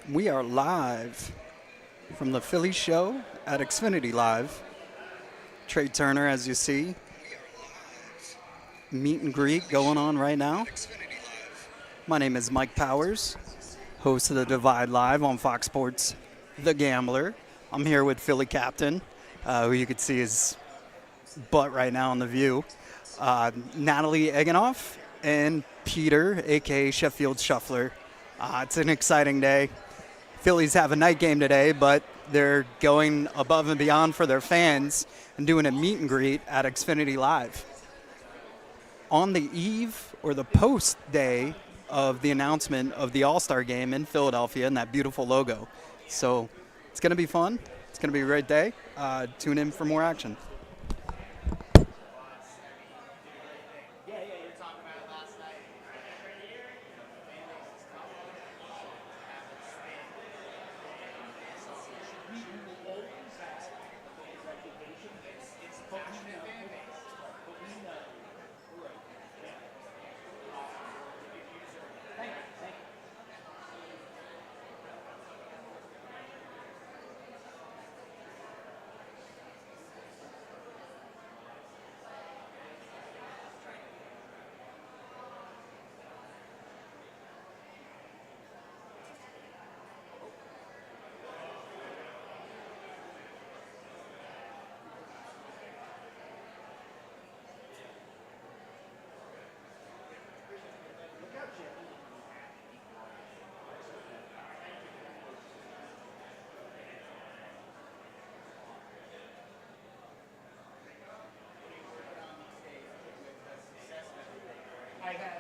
We are live from the Philly show at Xfinity Live. Trea Turner, as you see, meet and greet going on right now. My name is Mike Powers, host of the Divide Live on Fox Sports The Gambler. I'm here with Phiilly Captain, who you can see his butt right now on the view. Natalie Eganoff and Peter, a.k.a. Sheffield's Shuffler. It's an exciting day. Phillies have a night game today, but they're going above and beyond for their fans and doing a meet and greet at Xfinity Live. On the eve or the post day of the announcement of the All-Star game in Philadelphia and that beautiful logo. So it's going to be fun. It's going to be a great day. Tune in for more action. I have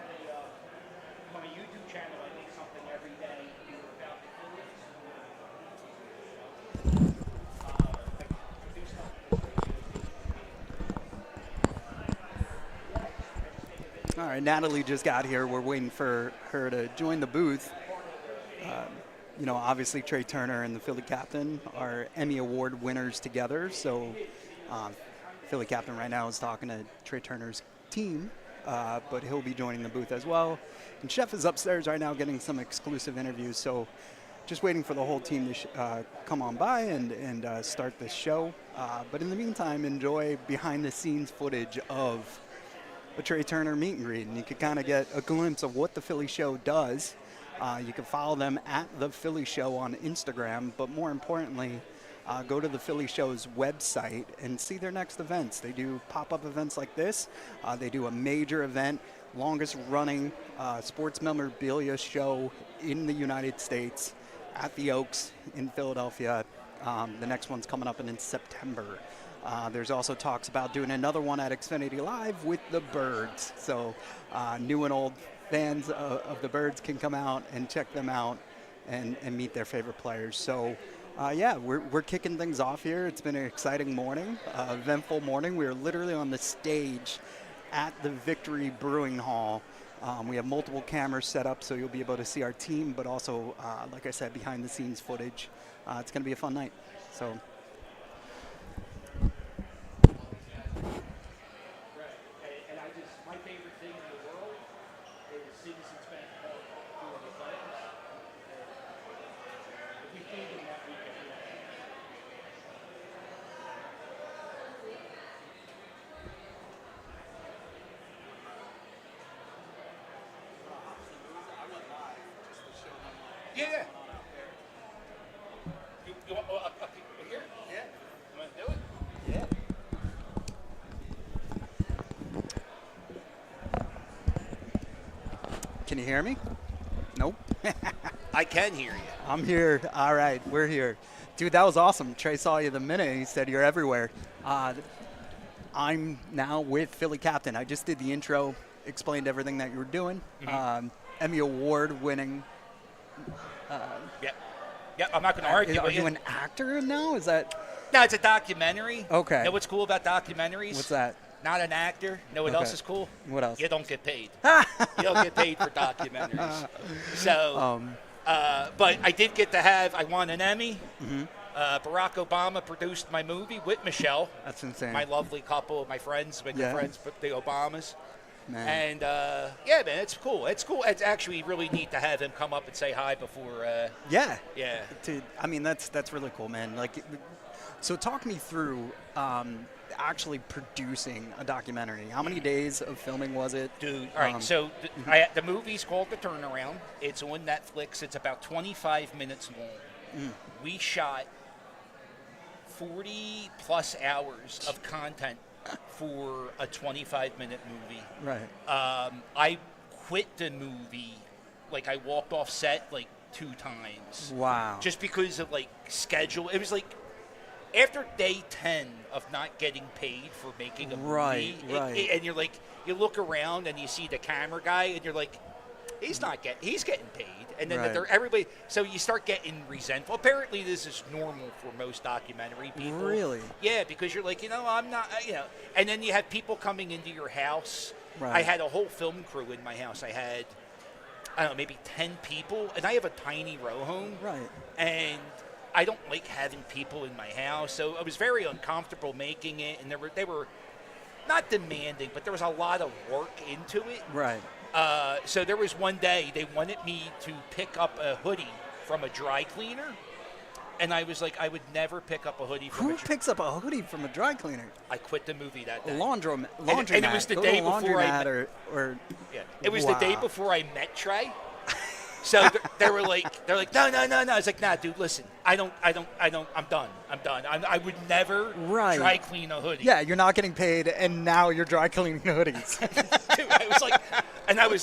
on my YouTube channel, I make something every day about the Phillies. All right, Natalie just got here. We're waiting for her to join the booth. Obviously Trea Turner and the Phiilly Captain are Emmy Award winners together. So Phiilly Captain right now is talking to Trea Turner's team, but he'll be joining the booth as well. And Sheff is upstairs right now getting some exclusive interviews. So just waiting for the whole team to come on by and start this show. But in the meantime, enjoy behind-the-scenes footage of a Trea Turner meet and greet, and you can kind of get a glimpse of what the Philly Show does. You can follow them at The Philly Show on Instagram, but more importantly, go to the Philly Show's website and see their next events. They do pop-up events like this. They do a major event, longest-running sports memorabilia show in the United States at the Oaks in Philadelphia. The next one's coming up in September. There's also talks about doing another one at Xfinity Live with the Birds. So new and old fans of the Birds can come out and check them out and meet their favorite players. So, we're kicking things off here. It's been an exciting morning, eventful morning. We are literally on the stage at the Victory Brewing Hall. We have multiple cameras set up, so you'll be able to see our team, but also, like I said, behind-the-scenes footage. It's going to be a fun night. So. My favorite thing in the world is Citizens Bank doing the playoffs. We played them that weekend. Yeah. You want up here? Yeah. You want to do it? Yeah. Can you hear me? Nope. I can hear you. I'm here. All right, we're here. Dude, that was awesome. Trea saw you the minute. He said you're everywhere. I'm now with Phiilly Captain. I just did the intro, explained everything that you were doing. Mm-hmm. Emmy Award winning. Yeah, I'm not going to argue Are with you an actor now? Is that? No, it's a documentary. Okay. You know what's cool about documentaries? What's that? Not an actor. You know what else is cool? What else? You don't get paid. You don't get paid for documentaries. So, but I did get to I won an Emmy. Mm-hmm. Barack Obama produced my movie with Michelle. That's insane. My lovely couple, my friends, been friends with the Obamas. Man. And yeah, man, it's cool. It's cool. It's actually really neat to have him come up and say hi before. Yeah. Yeah. I mean, that's really cool, man. Like, so talk me through actually producing a documentary. How many days of filming was it? Dude, all right, so the movie's called The Turnaround. It's on Netflix. It's about 25 minutes long. We shot 40-plus hours of content for a 25-minute movie. Right. I quit the movie, like I walked off set like 2 times. Wow. Just because of like schedule. It was like after day 10 of not getting paid for making a movie, right. And you're like, you look around and you see the camera guy, and you're like, he's getting paid, and then Right. everybody. So you start getting resentful. Apparently, this is normal for most documentary people. Really? Yeah, because you're like, I'm not, and then you have people coming into your house. Right. I had a whole film crew in my house. I had, I don't know, maybe 10 people, and I have a tiny row home. Right. And I don't like having people in my house, so I was very uncomfortable making it, and they were not demanding, but there was a lot of work into it. Right. So there was one day they wanted me to pick up a hoodie from a dry cleaner, and I was like, I would never pick up a hoodie from Who picks up a hoodie from a dry cleaner? I quit the movie that A day. laundromat. And it was the day before it was the day before I met Trea. So they're like, no. I was like, nah, dude, listen, I'm done. I would never dry clean a hoodie. Yeah, you're not getting paid, and now you're dry cleaning hoodies. Dude, I was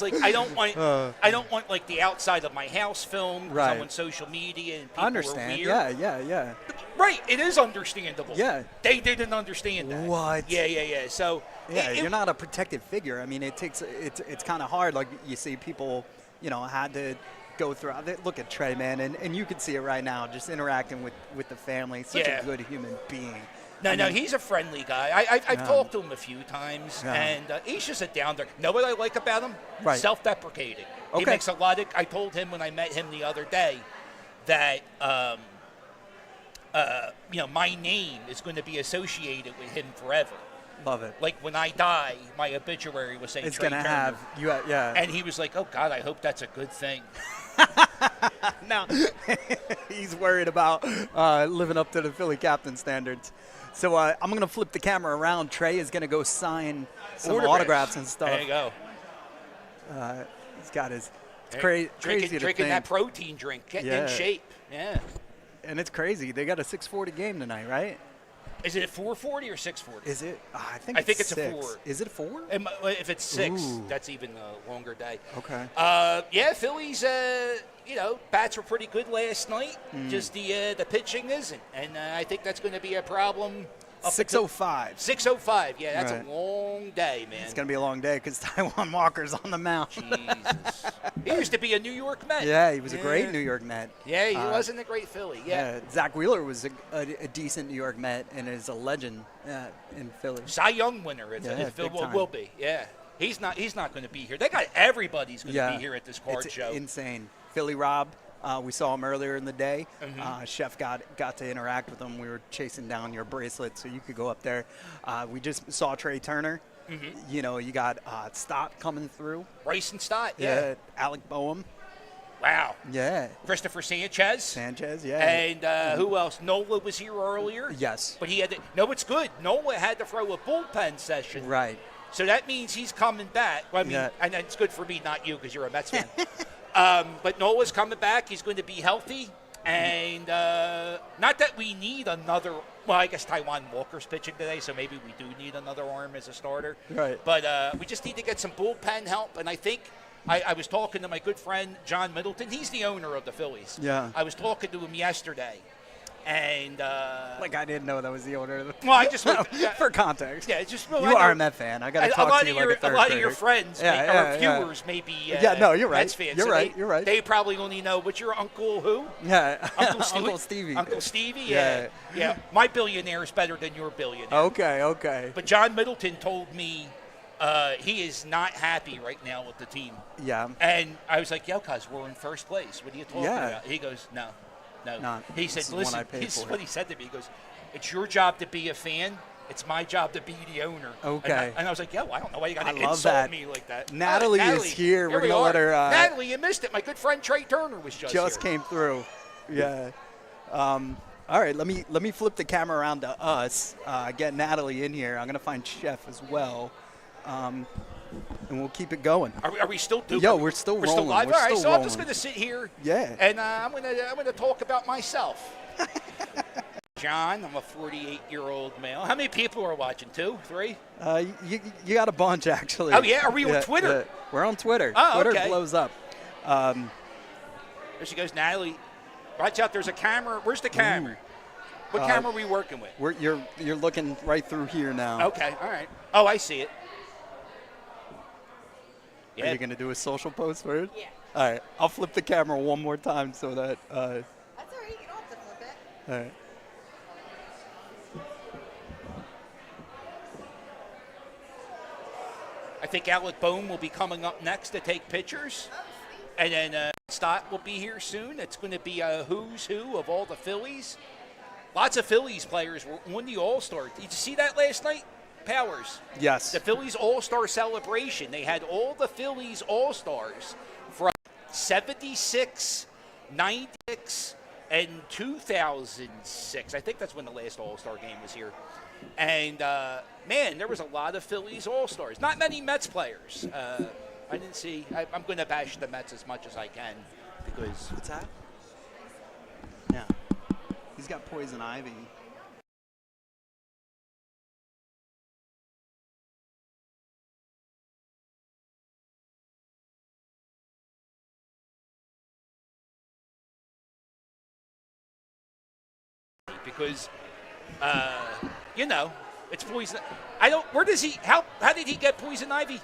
like, I don't want like the outside of my house filmed on social media and people Understand? are weird. Yeah. Right, it is understandable. Yeah. They didn't understand that. What? Yeah. So you're not a protected figure. I mean, it's kind of hard. Like you see people, had to go through. Look at Trea, man, and you can see it right now, just interacting with the family. Such a good human being. No, he's a friendly guy. I've talked to him a few times, and he's just a down there. Know what I like about him? Right. Self-deprecating. Okay. He makes a lot of. I told him when I met him the other day that my name is going to be associated with him forever. Love it. Like when I die, my obituary will say it's Trea gonna Turner. have you. Yeah. And he was like, "Oh God, I hope that's a good thing." Now he's worried about living up to the Phiilly Captain standards. So I'm going to flip the camera around. Trea is going to go sign some autographs and stuff. There you go. He's got his. It's crazy to drinking think. that protein drink, getting in shape. Yeah. And it's crazy. They got a 6:40 game tonight, right? Is it 4:40 or 6:40? Is it? I think it's 6. a 4. Is it a 4? If it's 6, Ooh. that's even a longer day. Okay. Yeah, Phillies. Bats were pretty good last night. Just the pitching isn't, and I think that's going to be a problem. 6:05. 6:05. Yeah, that's Right. a long day, man. It's going to be a long day because Taijuan Walker's on the mound. Jesus. He used to be a New York Met. Yeah, he was a great New York Met. Yeah, he wasn't a great Philly. Yeah. Zach Wheeler was a decent New York Met and is a legend in Philly. Cy Young winner. big time. Will be. Yeah. He's not going to be here. They got everybody's going to be here at this card it's show. Insane. Philly Rob. We saw him earlier in the day. Mm-hmm. Sheff got to interact with him. We were chasing down your bracelet, so you could go up there. We just saw Trea Turner. Mm-hmm. You got Stott coming through. Bryson Stott. Yeah. Alec Boehm. Wow. Yeah. Christopher Sanchez. Sanchez. Yeah. And who else? Nola was here earlier. Yes. But he had to. No, it's good. Nola had to throw a bullpen session. Right. So that means he's coming back. Well, I mean, and it's good for me, not you, because you're a Mets fan. But Nola's coming back. He's going to be healthy. And not that we need another. Well, I guess Taijuan Walker's pitching today, so maybe we do need another arm as a starter. Right. But we just need to get some bullpen help. And I think I was talking to my good friend John Middleton. He's the owner of the Phillies. Yeah. I was talking to him yesterday. And like I didn't know that was the owner. Well, I just for context. Yeah, it's just you are a Met fan. I got to talk to you like a third lot grader. of your friends, or viewers, maybe. No, you're right. Mets fans. You're so right. You're right. They probably only know what's your uncle who? Yeah, Uncle Stevie. Uncle Stevie. Yeah. Yeah. My billionaire is better than your billionaire. Okay. But John Middleton told me he is not happy right now with the team. Yeah. And I was like, "Yo, cuz we're in first place. What are you talking about?" He goes, "No." Not. He said, This is the one I "Listen." paid This is for. what he said to me. He goes, "It's your job to be a fan. It's my job to be the owner. Okay. And I was like, yo, I don't know why you got to love insult that. me like that. Natalie is here. We're going to let her. Natalie, you missed it. My good friend Trea Turner was just here. Came through. Yeah. All right. Let me flip the camera around to us. Get Natalie in here. I'm going to find Sheff as well. And we'll keep it going. Are we still doing? Yo, we're still rolling. Still live. We're All right, still so rolling. I'm just going to sit here. Yeah. And I'm gonna talk about myself. John, I'm a 48-year-old male. How many people are watching? 2, 3? You got a bunch actually. Oh yeah, are we on Twitter? Yeah. We're on Twitter. Oh, Twitter okay. blows up. There she goes, Natalie. Watch out, there's a camera. Where's the camera? What camera are we working with? You're looking right through here now. Okay, all right. Oh, I see it. Are you gonna do a social post first? Yeah. All right. I'll flip the camera one more time so that. That's all right. You don't have to flip it. All right. I think Alec Bohm will be coming up next to take pictures. Oh, sweet. And then Stott will be here soon. It's going to be a who's who of all the Phillies. Lots of Phillies players won the All-Star. Did you see that last night, Powers? Yes. The Phillies All-Star celebration. They had all the Phillies All-Stars from 76, 96, and 2006. I think that's when the last All-Star game was here. And, man, there was a lot of Phillies All-Stars. Not many Mets players. I didn't see. I'm going to bash the Mets as much as I can because. What's that? Yeah. He's got poison ivy. Because, you know, it's poison. Where does he, how did he get poison ivy?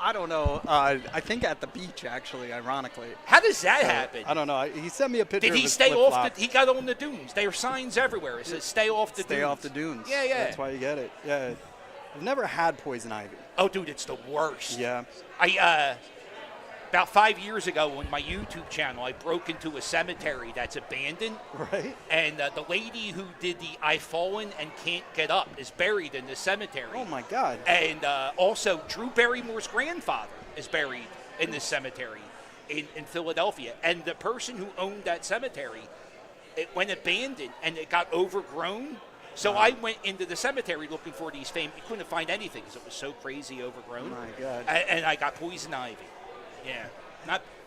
I don't know. I think at the beach, actually, ironically. How does that happen? I don't know. He sent me a picture Did of he his stay off flip-flop. he got on the dunes. There are signs everywhere. It says stay off the dunes. Stay off the dunes. Yeah, yeah. That's why you get it. Yeah. I've never had poison ivy. Oh, dude, it's the worst. Yeah. About 5 years ago on my YouTube channel, I broke into a cemetery that's abandoned. Right. And the lady who did the I've fallen and can't get up is buried in the cemetery. Oh, my God. And also, Drew Barrymore's grandfather is buried in this cemetery in Philadelphia. And the person who owned that cemetery, it went abandoned and it got overgrown. So I went into the cemetery looking for these famous. You couldn't find anything because it was so crazy overgrown. Oh, my God. And I got poison ivy. Yeah.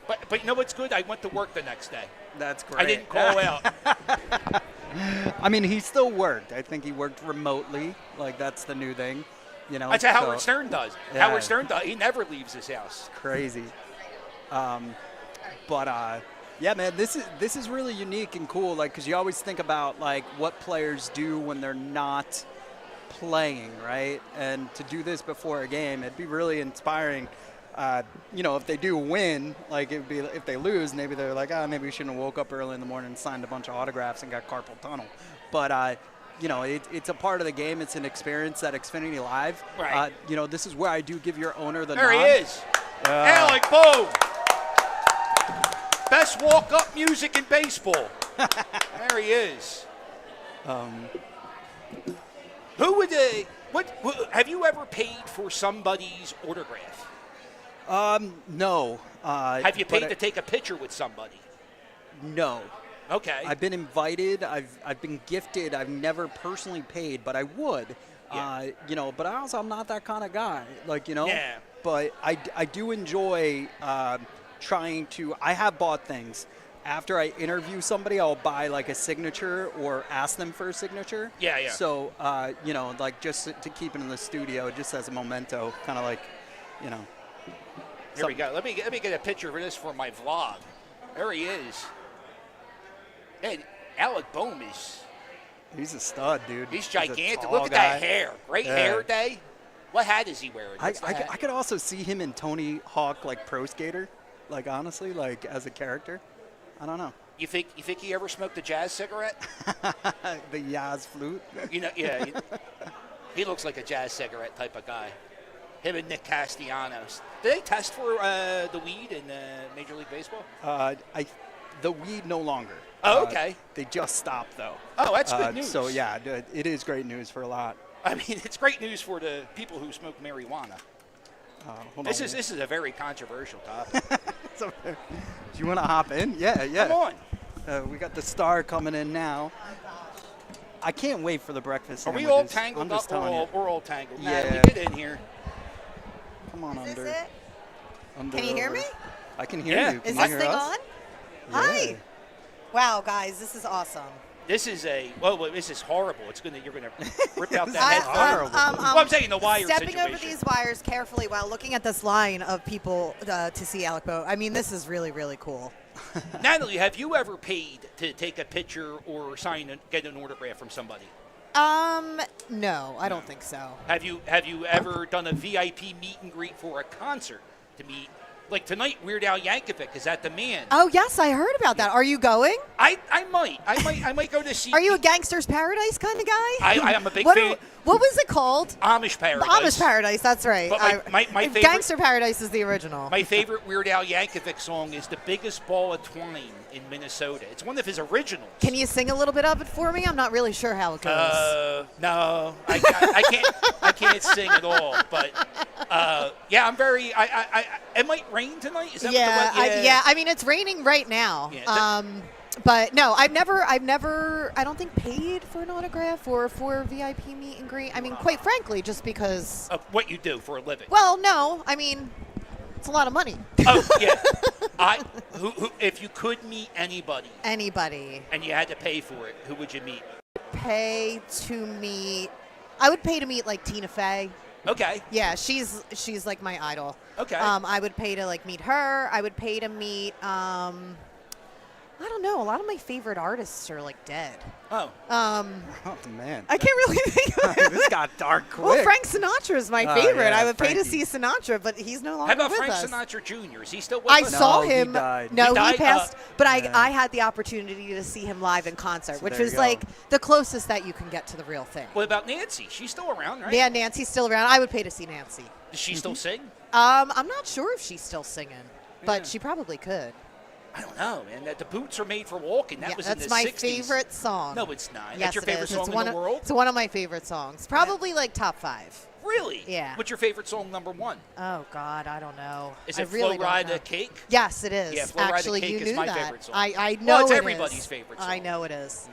But you know what's good? I went to work the next day. That's great. I didn't call out. I mean, he still worked. I think he worked remotely. Like, that's the new thing. You know, That's how Howard Stern does. Yeah. Howard Stern does. He never leaves his house. Crazy. Yeah, man, this is really unique and cool. Like, because you always think about like what players do when they're not playing, right? And to do this before a game, it'd be really inspiring. You know, if they do win, like it'd be if they lose, maybe they're like, maybe we shouldn't have woke up early in the morning and signed a bunch of autographs and got carpal tunnel. But you know, it's a part of the game. It's an experience at Xfinity Live. Right. You know, this is where I do give your owner the There nod. he is. Alec Bohm. Best walk-up music in baseball. There he is. Who would have you ever paid for somebody's autograph? No. Have you but paid to take a picture with somebody? No. Okay. I've been invited. I've been gifted. I've never personally paid, but I would. Yeah. You know, but I'm not that kind of guy. Like, you know. Yeah. But I do enjoy trying to. I have bought things. After I interview somebody, I'll buy like a signature or ask them for a signature. Yeah, yeah. So, you know, like just to keep it in the studio, just as a memento, kind of like, you know. Here we go. Let me get a picture of this for my vlog. There he is. Hey, Alec Bohm is. He's a stud, dude. He's a gigantic. tall Look at guy. that hair. Great Yeah. hair day. What hat is he wearing? I What's the hat? could also see him in Tony Hawk, like pro skater, like honestly, like as a character. I don't know. You think he ever smoked a jazz cigarette? The Yaz flute. You know, yeah. He looks like a jazz cigarette type of guy. Him and Nick Castellanos. Do they test for the weed in Major League Baseball? The weed no longer. Oh, okay. They just stopped though. Oh, that's good news. So yeah, it is great news for a lot. I mean, it's great news for the people who smoke marijuana. Hold This on. is a very controversial topic. Do you want to hop in? Yeah. Come on. We got the star coming in now. I can't wait for the breakfast Are we sandwiches. all tangled I'm just up? telling you. We're all tangled. Yeah. Natalie, get in here. Come on Is under. this it? under Can you hear over. me? I can hear Yeah. you. Can Is you this hear thing us? on? Yeah. Hi. Wow, guys, this is awesome. This is this is horrible. You're gonna rip out that I- head. horrible. Well, I'm saying the wire Stepping situation. over these wires carefully while looking at this line of people to see Alec Boat. I mean, this is really, really cool. Natalie, have you ever paid to take a picture or get an autograph from somebody? No, I don't think so. Have you ever done a VIP meet and greet for a concert to meet? Like tonight, Weird Al Yankovic is at the Man. Oh, yes, I heard about that. Are you going? I might go to see. Are you a Gangster's Paradise kind of guy? I am a big what, fan. What was it called? Amish Paradise. Amish Paradise, that's right. But my favorite- Gangster Paradise is the original. My favorite Weird Al Yankovic song is "The Biggest Ball of Twine" in Minnesota. It's one of his originals. Can you sing a little bit of it for me? I'm not really sure how it goes. No, I can't. I can't sing at all. But yeah, I'm very. It might rain tonight. Is that Yeah, what the yeah. I mean, it's raining right now. Yeah, But no, I've never, I don't think paid for an autograph or for a VIP meet and greet. I mean, quite frankly, just because. What you do for a living? Well, no, I mean, it's a lot of money. Oh yeah. Who if you could meet anybody Anybody and you had to pay for it, who would you meet? pay to meet? I would pay to meet like Tina Fey. Okay. Yeah, she's like my idol. Okay. I would pay to like meet her. I would pay to meet. I don't know. A lot of my favorite artists are like dead. Oh. Oh man. I can't really think of it. This got dark quick. Well, Frank Sinatra is my Oh, favorite. yeah, I would pay to Frankie. see Sinatra, but he's no longer How about with Frank us. Sinatra Jr.? Is he still with I us? saw No, he him. died. No, He he died? passed. But Yeah. I had the opportunity to see him live in concert, So which there you was go. like the closest that you can get to the real thing. What about Nancy? She's still around, right? Yeah, Nancy's still around. I would pay to see Nancy. Does she still sing? I'm not sure if she's still singing, but Yeah. she probably could. I don't know, man. The boots are made for walking. That Yeah, was in that's the my 60s. favorite song. No, it's not. Yes, That's your it favorite is. song It's in one the of- world? It's one of my favorite songs. Probably like top 5. Really? Yeah. What's your favorite song number 1? Oh God, I don't know. Is I it really Flow don't Ride know. the Cake? Yes, it is. Yeah, Flow Ride the Actually, Cake you is knew my that. favorite song. I know Well, it's it everybody's is. favorite I song. know it is.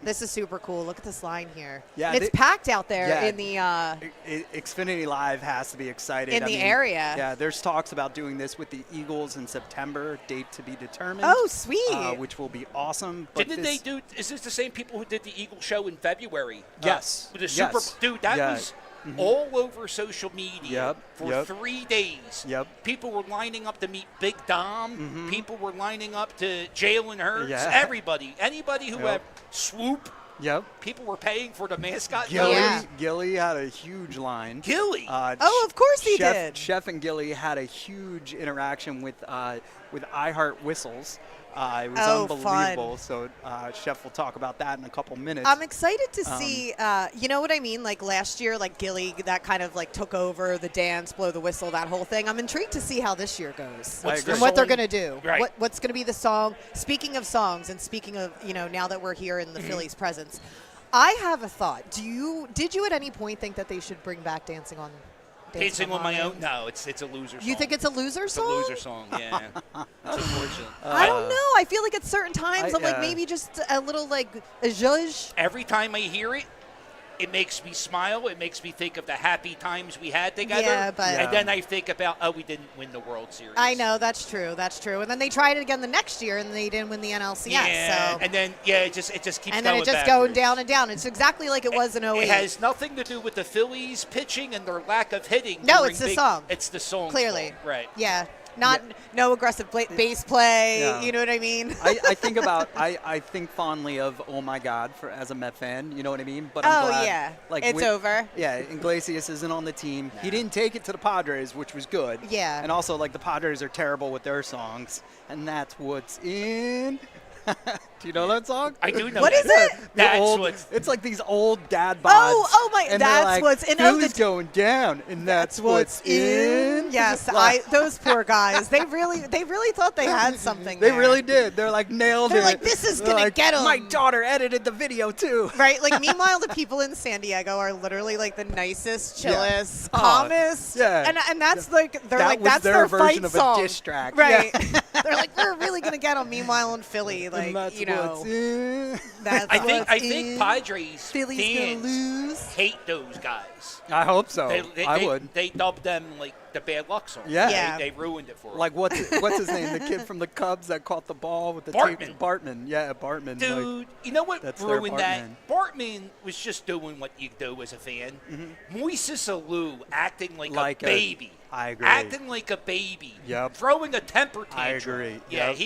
This is super cool. Look at this line here. Yeah, it's they- packed out there yeah. in the. Xfinity Live has to be excited. In the area. Yeah, there's talks about doing this with the Eagles in September, date to be determined. Oh, sweet. Which will be awesome. But Didn't they do? Is this the same people who did the Eagle show in February? Yes. With the Super Yes. dude, that Yeah. was all over social media Yep, for yep. 3 days. Yep. People were lining up to meet Big Dom. People were lining up to Jalen Hurts. Yeah. Everybody, anybody who Yep. had Swoop. Yep. People were paying for the mascot. Gilly, Yeah. Gilly had a huge line. Gilly. Oh, of course he Sheff, did. Sheff and Gilly had a huge interaction with iHeart Whistles. It was Oh, unbelievable. fun. So Sheff will talk about that in a couple minutes. I'm excited to see, you know what I mean? Like last year, like Gilly, that kind of like took over the dance, blow the whistle, that whole thing. I'm intrigued to see how this year goes I agree. and what they're song? going to do. Right. What's going to be the song? Speaking of songs and speaking of, now that we're here in the Mm-hmm. Phillies' presence, I have a thought. Did you at any point think that they should bring back Dancing on Dancing on my Harlem? own? No, it's a loser song. You think it's a loser It's a song? loser song, yeah. It's unfortunate. I don't know. I feel like at certain times I'm like yeah. maybe just a little like a zhuzh. Every time I hear it, it makes me smile. It makes me think of the happy times we had together. Yeah, but- And then I think about, we didn't win the World Series. I know, that's true. That's true. And then they tried it again the next year and they didn't win the NLCS. Yeah, So and then it just keeps and then going it just backwards. going down and down. It's exactly like it was in 08. It has nothing to do with the Phillies pitching and their lack of hitting. No, during it's the song. It's the song. Clearly. Right. Yeah. No aggressive bass play. Yeah. You know what I mean? I think about I think fondly of Oh My God as a Met fan. You know what I mean? But I'm Oh, glad, yeah. like It's over. Yeah, Iglesias isn't on the team. He didn't take it to the Padres, which was good. Yeah. And also like the Padres are terrible with their songs, and that's what's in. Do you know that song? I do know What that. is it? It's like these old dad bods. Oh my! and they're That's like, what's in. Philly's going down, and that's what's in. Yes, Like, those poor guys. They really thought they had something. They there. really did. They're like nailed They're it. like, this is They're gonna like, get 'em. My daughter edited the video too. Right, like meanwhile, the people in San Diego are literally like the nicest, Yeah. chillest, Oh, calmest, yeah. and that's like they're That like was that's their fight version of a song. diss track. Right? Yeah. They're like we're really gonna get them. Meanwhile, in Philly, like And that's you know, what's in. that's I think what's in. Padres Philly's fans gonna lose. hate those guys. I hope so. I They would. They dubbed them like the bad luck song. Yeah. Yeah. They ruined it for them. Like what's his name? The kid from the Cubs that caught the ball with the Bartman. tape. Bartman. Yeah, Bartman. Like, Dude, you know what that's their ruined that? Bartman was just doing what you do as a fan. Moises Alou acting like a baby. I agree. Acting like a baby. Yep. Throwing a temper tantrum. I agree. Yeah, Yep.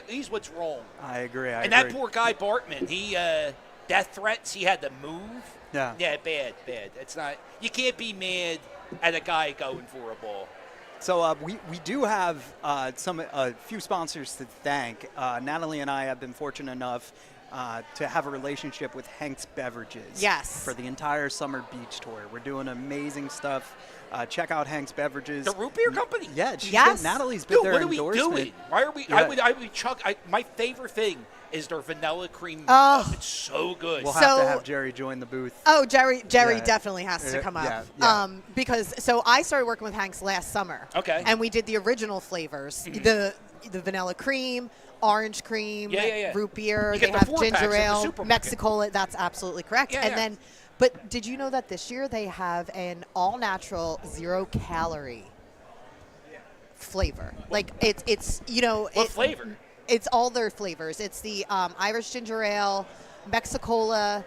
he's what's wrong. I agree. And that poor guy Bartman, he death threats. He had to move. Yeah. Yeah, bad. It's not. You can't be mad at a guy going for a ball. So we do have a few sponsors to thank. Natalie and I have been fortunate enough to have a relationship with Hank's Beverages. Yes. For the entire summer beach tour. We're doing amazing stuff. Check out Hank's Beverages. The root beer company. Yeah, Yes. Natalie's been Dude, their what are we endorsement. doing? Why are we? Yeah. I would chuck. My favorite thing is their vanilla cream. Oh. It's so good. We'll have to So- have Jerry join the booth. Oh, Jerry Yeah. definitely has to come up. Yeah. Because so I started working with Hank's last summer. Okay. And we did the original flavors, the vanilla cream, orange cream, Yeah. root beer. You They get the have 4-packs at ginger the ale, supermarket. Mexicola. That's absolutely correct. Yeah, and yeah. then, but did you know that this year they have an all-natural, zero-calorie flavor? Like it's you know What flavor? It's all their flavors. It's the Irish ginger ale, Mexicola,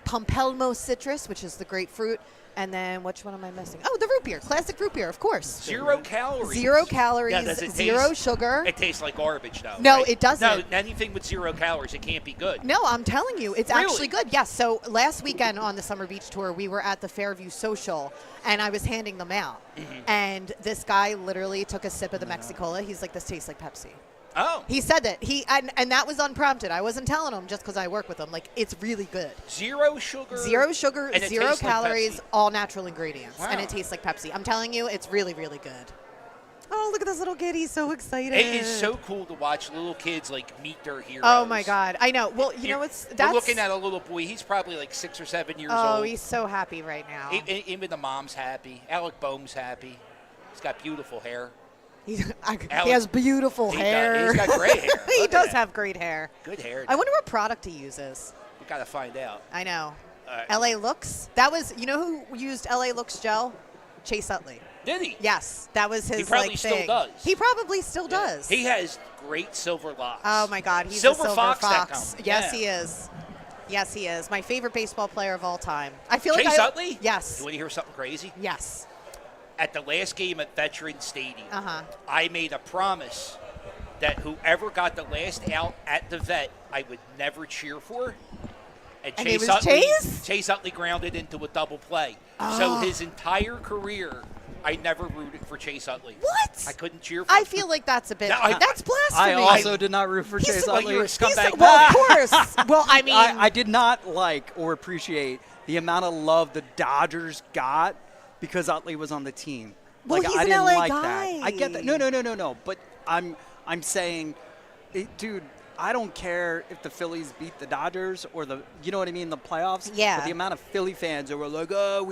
Pompelmo citrus, which is the grapefruit, and then which one am I missing? Oh, the root beer, classic root beer, of course. 0 calories. 0 calories, Yeah, does it zero taste- sugar. It tastes like garbage, though. No, right? it doesn't. No, anything with 0 calories, it can't be good. No, I'm telling you, it's Really? actually good. Yes. So last weekend on the Summer Beach Tour, we were at the Fairview Social, and I was handing them out. And this guy literally took a sip of the Mexicola. He's like, "This tastes like Pepsi." Oh, He said that and that was unprompted. I wasn't telling him just because I work with him. Like, it's really good. 0 sugar. 0 sugar, and it 0 tastes like calories, Pepsi. all natural ingredients, and Wow. it tastes like Pepsi. I'm telling you, it's really, really good. Oh, look at this little kid. He's so excited. It is so cool to watch little kids like meet their heroes. Oh my God, I know. Well, you know what's We're looking at a little boy. He's probably like 6 or 7 years old. Oh, he's so happy right now. Even the mom's happy. Alec Boehm's happy. He's got beautiful hair. He has beautiful hair. He's got gray hair. He Look at does that. have great hair. Good hair. I wonder what product he uses. We got to find out. I know. right. LA Looks. That was, you know who used LA Looks gel? Chase Utley. Did he? Yes, that was his probably like still thing. does. He probably still does. He has great silver locks. Oh my God, he's Silver a silver Fox, that fox. company. Yes, Yeah. he is. Yes, he is. My favorite baseball player of all time. I feel Chase like Utley? Yes. You want to hear something crazy? Yes. At the last game at Veterans Stadium, Uh-huh. I made a promise that whoever got the last out at the vet, I would never cheer for. And it was Chase? Chase Utley grounded into a double play. So his entire career, I never rooted for Chase Utley. What? I couldn't cheer for I him. feel like that's a bit. No, that's blasphemy. I also did not root for Chase Well, Utley. you're a scumbag. Well, of course. Well, I mean, I did not like or appreciate the amount of love the Dodgers got because Utley was on the team. Well, Like, he's I an didn't LA like guy. that. I get that. No. But I'm saying, dude, I don't care if the Phillies beat the Dodgers or you know what I mean, the playoffs. Yeah. But the amount of Philly fans who were like, oh,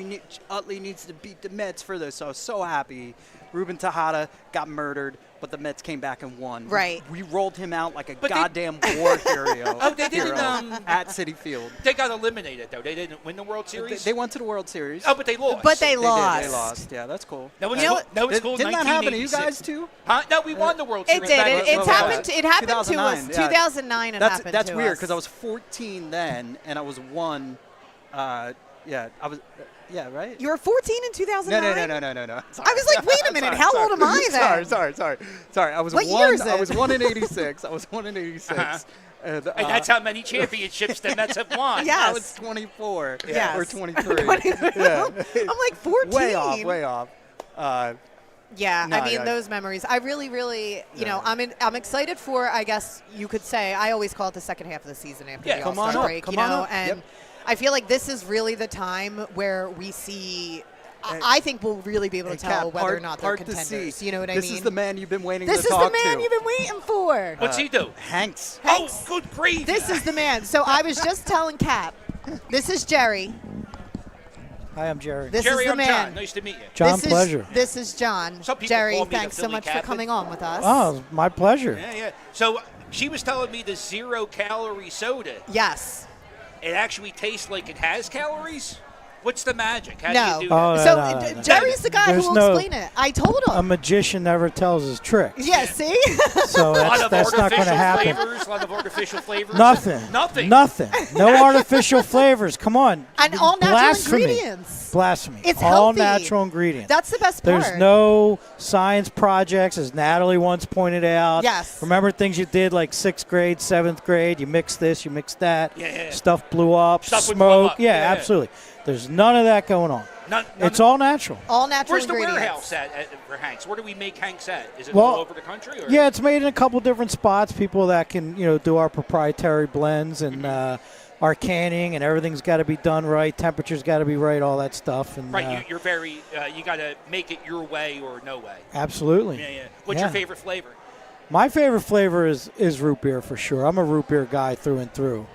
Utley needs to beat the Mets for this. So I was so happy. Ruben Tejada got murdered, but the Mets came back and won. Right. We rolled him out like a But they- goddamn war hero. Oh, they didn't, at Citi Field. They got eliminated, though. They didn't win the World Series. They went to the World Series. Oh, but they lost. but they They lost. did. They lost. Yeah, that's cool. No, it's You know cool. No, it's cool. Didn't that happen to you 1986. guys too? Huh? No, we won the World It Series. did. back It, in it's 2009. happened. It happened to us. 2009, yeah. 2009. It happened. That's to weird us. because I was 14 then, and I was one. Yeah, I was. Yeah, right. You were 14 in 2009. No. I was like, wait a minute. How old am I then? Sorry. I was What one. year is I it? was one in '86. I was one in '86. Uh-huh. And And that's how many championships the Mets have won. Yeah. I was 24 Yes. or 23. 23. Yeah. I'm like 14. Way off. Yeah, No, I mean yeah. those memories. I really, really, you know, I'm excited for. I guess you could say I always call it the second half of the season after the come on All-Star up, break. come you on know, up. and Yep. I feel like this is really the time where we see. I think we'll really be able to tell Cap, whether or not they're hard to contenders. see. You know what I mean? This is the man you've been waiting This to is talk the man to. you've been waiting for. What's he do? Hanks. Hanks. Oh, good grief. This is the man. So I was just telling Cap, this is Jerry. Hi, I'm Jerry. This Jerry, is the I'm man. John. Nice to meet you. John, this pleasure. This is John. Some people Jerry, call me the thanks so Philly much for Captain. coming on with us. Oh, my pleasure. Yeah, yeah. So she was telling me the 0-calorie soda. Yes. It actually tastes like it has calories? What's the magic? How No. do you do Oh, that? So no. Jerry's the guy who There's will no- explain it. I told A him. magician never tells his tricks. Yeah, see? So A lot of that's not going to artificial happen. flavors. A lot of artificial flavors. Nothing. Nothing. Nothing. No artificial flavors. Come on. And all natural Blasphemy. ingredients. Blasphemy. It's all healthy. natural ingredients. That's the best part. There's no science projects, as Natalie once pointed out. Yes. Remember things you did like 6th grade, 7th grade? You mix this, you mix that. Yeah. Stuff blew up, Stuff would blow smoke. up. Yeah, Yeah. absolutely. There's none of that going on. None- It's all natural. all natural Where's the ingredients. warehouse at for Hanks? Where do we make Hanks at? Is it Well, all over the country? Or? Yeah, it's made in a couple different spots. People that can, do our proprietary blends and our canning, and everything's got to be done right. Temperature's got to be right, all that stuff. And Right, you're very, you got to make it your way or no way. absolutely. Yeah, yeah. What's your favorite flavor? My favorite flavor is root beer for sure. I'm a root beer guy through and through.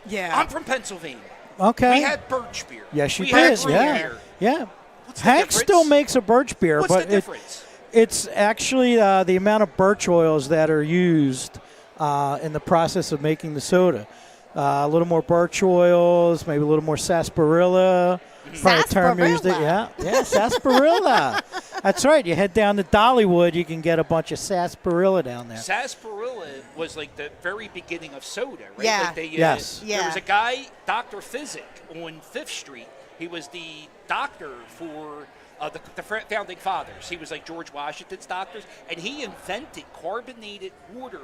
Yeah. I'm from Pennsylvania. Okay. We had birch beer. Yes, you we had did. root Yeah. beer. Yeah. What's the Hank difference? still makes a birch beer, What's but the difference? it's actually the amount of birch oils that are used in the process of making the soda. A little more birch oils, maybe a little more sarsaparilla. Probably a term used it. Sarsaparilla. Yeah, sarsaparilla. That's right. You head down to Dollywood, you can get a bunch of sarsaparilla down there. Sarsaparilla was like the very beginning of soda, right? Yeah. Like they, Yes. There Yeah. was a guy, Dr. Physic, on 5th Street. He was the doctor for the founding fathers. He was like George Washington's doctors, and he invented carbonated water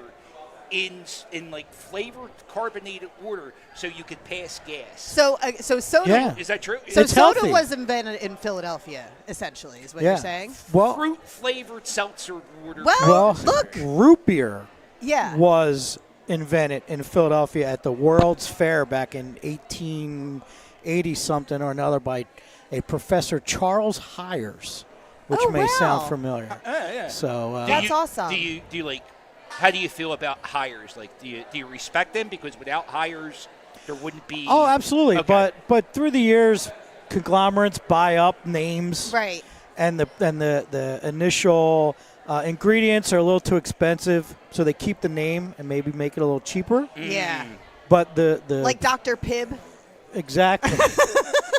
in like flavored carbonated water so you could pass gas. So soda. Yeah. Is that true? So It's soda healthy. was invented in Philadelphia, essentially, is what Yeah. you're saying. Well, Fruit flavored seltzer water. well, Look. root beer Yeah. was invented in Philadelphia at the World's Fair back in 1880 something or another by a Professor Charles Hires, which Oh, may wow. sound familiar. Yeah. So Do That's you- awesome. Do you like? How do you feel about hires? Like, do you respect them? Because without hires, there wouldn't be. oh, absolutely. Okay. But through the years, conglomerates buy up names, Right. and the initial ingredients are a little too expensive, so they keep the name and maybe make it a little cheaper. Yeah. But the Like Dr. Pibb. exactly.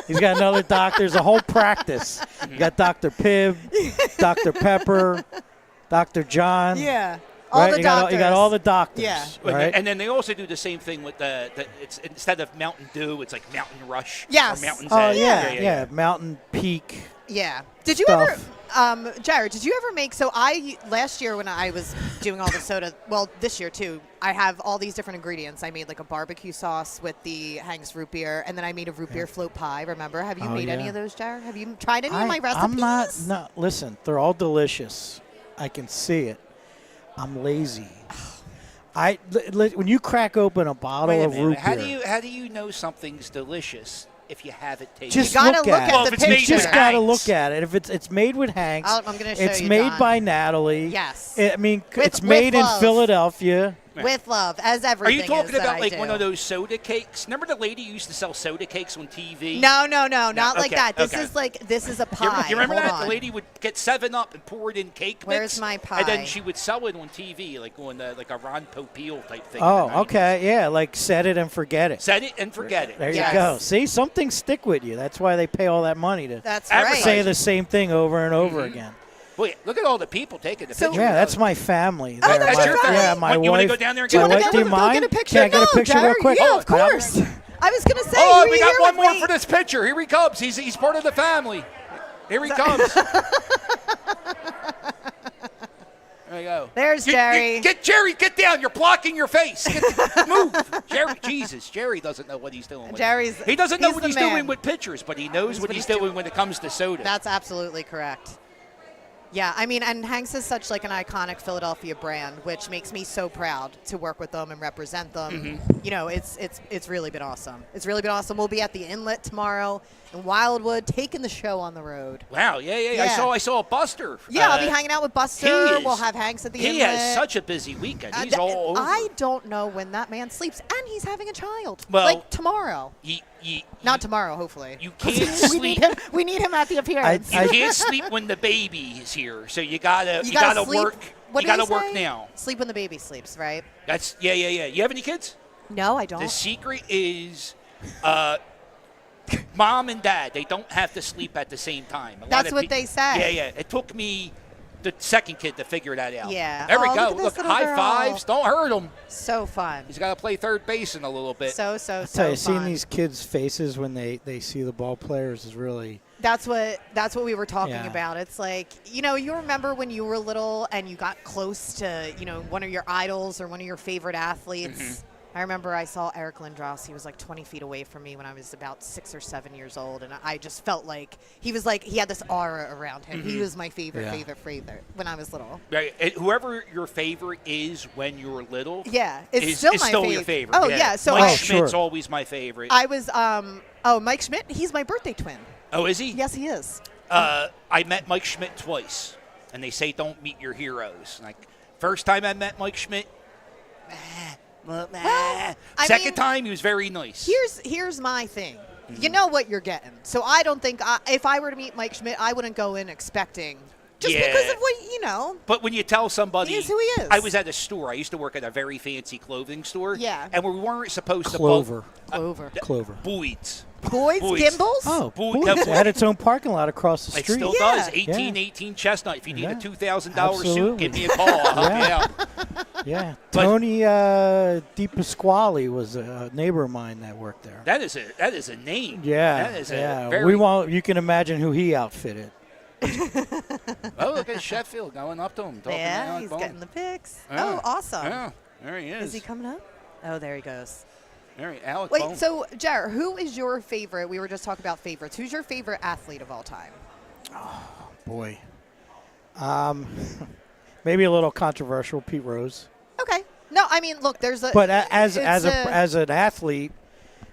He's got another doctor. There's a whole practice. You got Dr. Pibb, Dr. Pepper, Dr. John. Yeah. All Right? the you doctors. got all the doctors. Yeah. Right? And then they also do the same thing with the it's instead of Mountain Dew, it's like Mountain Rush. Yes. Or Mountain Oh Zen. yeah. Mountain Peak. Yeah. Did you Stuff. ever, Jared, did you ever make, so last year when I was doing all the soda, well, this year too, I have all these different ingredients. I made like a barbecue sauce with the Hank's root beer, and then I made a root beer float pie, remember? Have you Oh, made any yeah. of those, Jared? Have you tried any of my recipes? I'm not. No, listen, they're all delicious. I can see it. I'm lazy. When you crack open a bottle Wait a of minute. root How beer, do you know something's delicious if you haven't tasted just it? gotta look look at at Well, it. if it's the made You picture. just with got to Hanks. look at it. If it's made with Hanks, I'm gonna show it's you, made Don. by Natalie. Yes. I mean, With- it's made with in love. Philadelphia. With love, as Are everything you talking is that about I like do. one of those soda cakes? Remember the lady who used to sell soda cakes on TV? No, not like okay, that. This okay. is a You pie. you remember Hold that? on. The lady would get 7-Up and pour it in cake Where's mix. my And then pie? she would sell it on TV, like on like a Ron Popeil type thing. Oh, in the 90s. okay, yeah, like set it and forget it. Set it and forget it. There Yes. you go. See, some things stick with you. That's why they pay all that money to That's Advertise. right. say the same thing over and over again. Wait, look at all the people taking the So- picture. Yeah, that's my family. Oh, There. that's my, your family? Yeah, my You wanna wife. go down there and Do you get my want to wife, go, do you go mind? get a picture? Can I get no, a picture Jared, real quick? Yeah, Oh, of course. I was going to say, Oh, you we were got here one with more me. for this picture. Here he comes. He's part of the family. Here he comes. There you go. There's Jerry. Get Jerry. Get down. You're blocking your face. Move. Jerry. Jesus. Jerry doesn't know what he's doing. He doesn't know he's what the he's man. doing with pictures, but he knows what he's doing when it comes to soda. That's absolutely correct. Yeah, I mean, and Hanks is such like an iconic Philadelphia brand, which makes me so proud to work with them and represent them. You know, it's really been awesome. It's really been awesome. We'll be at the Inlet tomorrow in Wildwood, taking the show on the road. Wow, yeah. I saw Buster. Yeah, I'll be hanging out with Buster. We'll have Hanks at the Inlet. He has such a busy weekend. He's all over. I don't know when that man sleeps, and he's having a child. Well, like tomorrow. Not tomorrow, hopefully. You can't sleep. We need him at the appearance. You can't sleep when the baby is here, so you gotta sleep. work. What you did gotta he work say? now. Sleep when the baby sleeps, right? That's yeah. You have any kids? No, I don't. The secret is, mom and dad, they don't have to sleep at the same time. That's what they say. Yeah. It took me the second kid to figure that out. Yeah. There we Oh, go. look at this Look, little high girl. fives. Don't hurt him. So fun. He's got to play third base in a little bit. So Tell you, fun. seeing these kids' faces when they see the ball players is really. That's what we were talking Yeah. about. It's like, you know, you remember when you were little and you got close to, you know, one of your idols or one of your favorite athletes. I remember I saw Eric Lindros. He was like 20 feet away from me when I was about 6 or 7 years old, and I just felt like he had this aura around him. He was my favorite when I was little. Right. Whoever your favorite is when you were little, Yeah, it's is still still my your favorite. Oh yeah, so Mike I, Schmidt's sure. always my favorite. I was Mike Schmidt. He's my birthday twin. Oh, is he? Yes, he is. I met Mike Schmidt twice, and they say don't meet your heroes. Like first time I met Mike Schmidt, I second mean, time he was very nice. Here's my thing. You know what you're getting. So I don't think if I were to meet Mike Schmidt, I wouldn't go in expecting just because of what you know. But when you tell somebody, He is who he is. I was at a store. I used to work at a very fancy clothing store. Yeah. And we weren't supposed Clover. Clover. Clover. Boyd's. Boyd's Boyd's. Gimbals. Oh, Boy- boy, it had its own parking lot across the It street. still Yeah. does. 1818 Chestnut. If you need Yeah. a $2,000 suit, Absolutely. give me a call. I'll help you out. Yeah, But- Tony DiPasquale was a neighbor of mine that worked there. That is a name. Yeah, That is yeah. a very. We won't. You can imagine who he outfitted. Oh, look at Sheffield going up to him. Talking Yeah, about he's Bone. getting the pics. Yeah. Oh, awesome. Yeah, there he is. Is he coming up? Oh, there he goes. There he, Alec Wait, Bone. so Jared, who is your favorite? We were just talking about favorites. Who's your favorite athlete of all time? Boy, maybe a little controversial. Pete Rose. Okay. No, I mean, look, there's a. But as it's an athlete,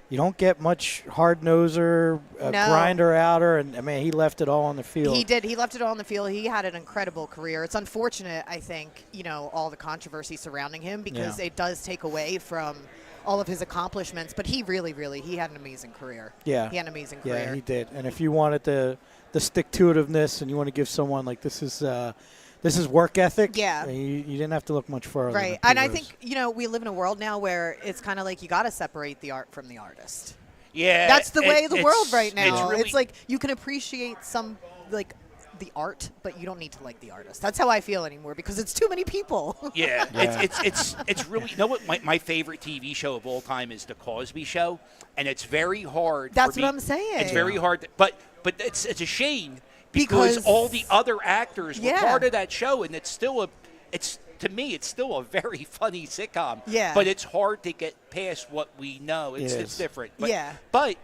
you don't get much hard noser, No. grinder outer, and I mean he left it all on the field. He did. He left it all on the field. He had an incredible career. It's unfortunate, I think, you know, all the controversy surrounding him because it does take away from all of his accomplishments. But he really, he had an amazing career. Yeah, He had an amazing career. yeah, he did. And if you wanted the stick-to-itiveness, and you want to give someone like this is work ethic. Yeah. you didn't have to look much further. Right. than And I Pete Rose. think, you know, we live in a world now where it's kind of like you got to separate the art from the artist. yeah, That's the way of the it's- world right now. It's, really, It's like you can appreciate some, like, the art, but you don't need to like the artist. That's how I feel anymore because it's too many people. Yeah, Yeah. It's really. You know what? My favorite TV show of all time is The Cosby Show, and it's very hard. That's for what me. I'm saying. It's very hard, but it's a shame because all the other actors were Yeah. part of that show, and to me it's still a very funny sitcom. Yeah. But it's hard to get past what we know. It's is. different. But, Yeah. But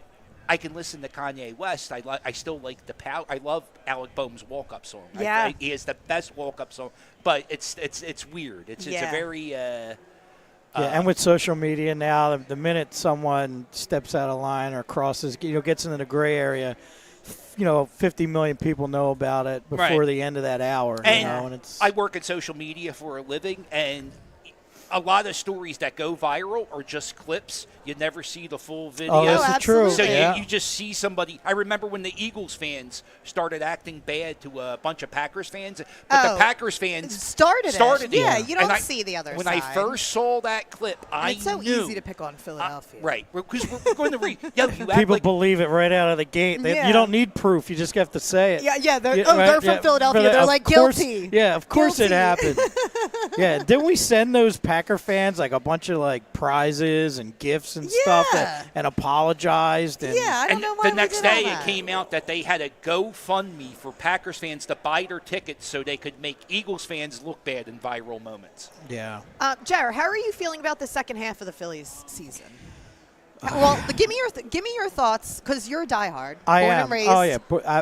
I can listen to Kanye West. I still like the power. I love Alec Boehm's walk-up song. Yeah. He is the best walk-up song. But it's weird. It's a Yeah. very. Yeah, and with social media now, the minute someone steps out of line or crosses, gets into the gray area, 50 million people know about it before Right. the end of that hour. And, and it's I work in social media for a living, and a lot of stories that go viral are just clips. You never see the full video. oh, this is true. absolutely. So yeah. you just see somebody. I remember when the Eagles fans started acting bad to a bunch of Packers fans, but the Oh, Packers fans started it. Yeah, it. you don't And see the other when side. I first saw that clip, I it's so knew. easy to pick on Philadelphia. Right, because we're going to read. Yo, you act People like believe it right out of the gate. Yeah. You don't need proof. You just have to say it. Yeah, they're, Yeah, they're right, from yeah. Philadelphia. But They're of like course- guilty. Yeah, of course it Guilty. happened. Yeah, didn't we send those Packer fans like a bunch of like prizes and gifts and stuff Yeah. and apologized? And Yeah, I don't And know why the we next did all day, it that. came out that they had a GoFundMe for Packers fans to buy their tickets so they could make Eagles fans look bad in viral moments. Yeah. Jared, how are you feeling about the second half of the Phillies season? Well, give me your thoughts, because you're a diehard. I born am. And raised. Oh yeah,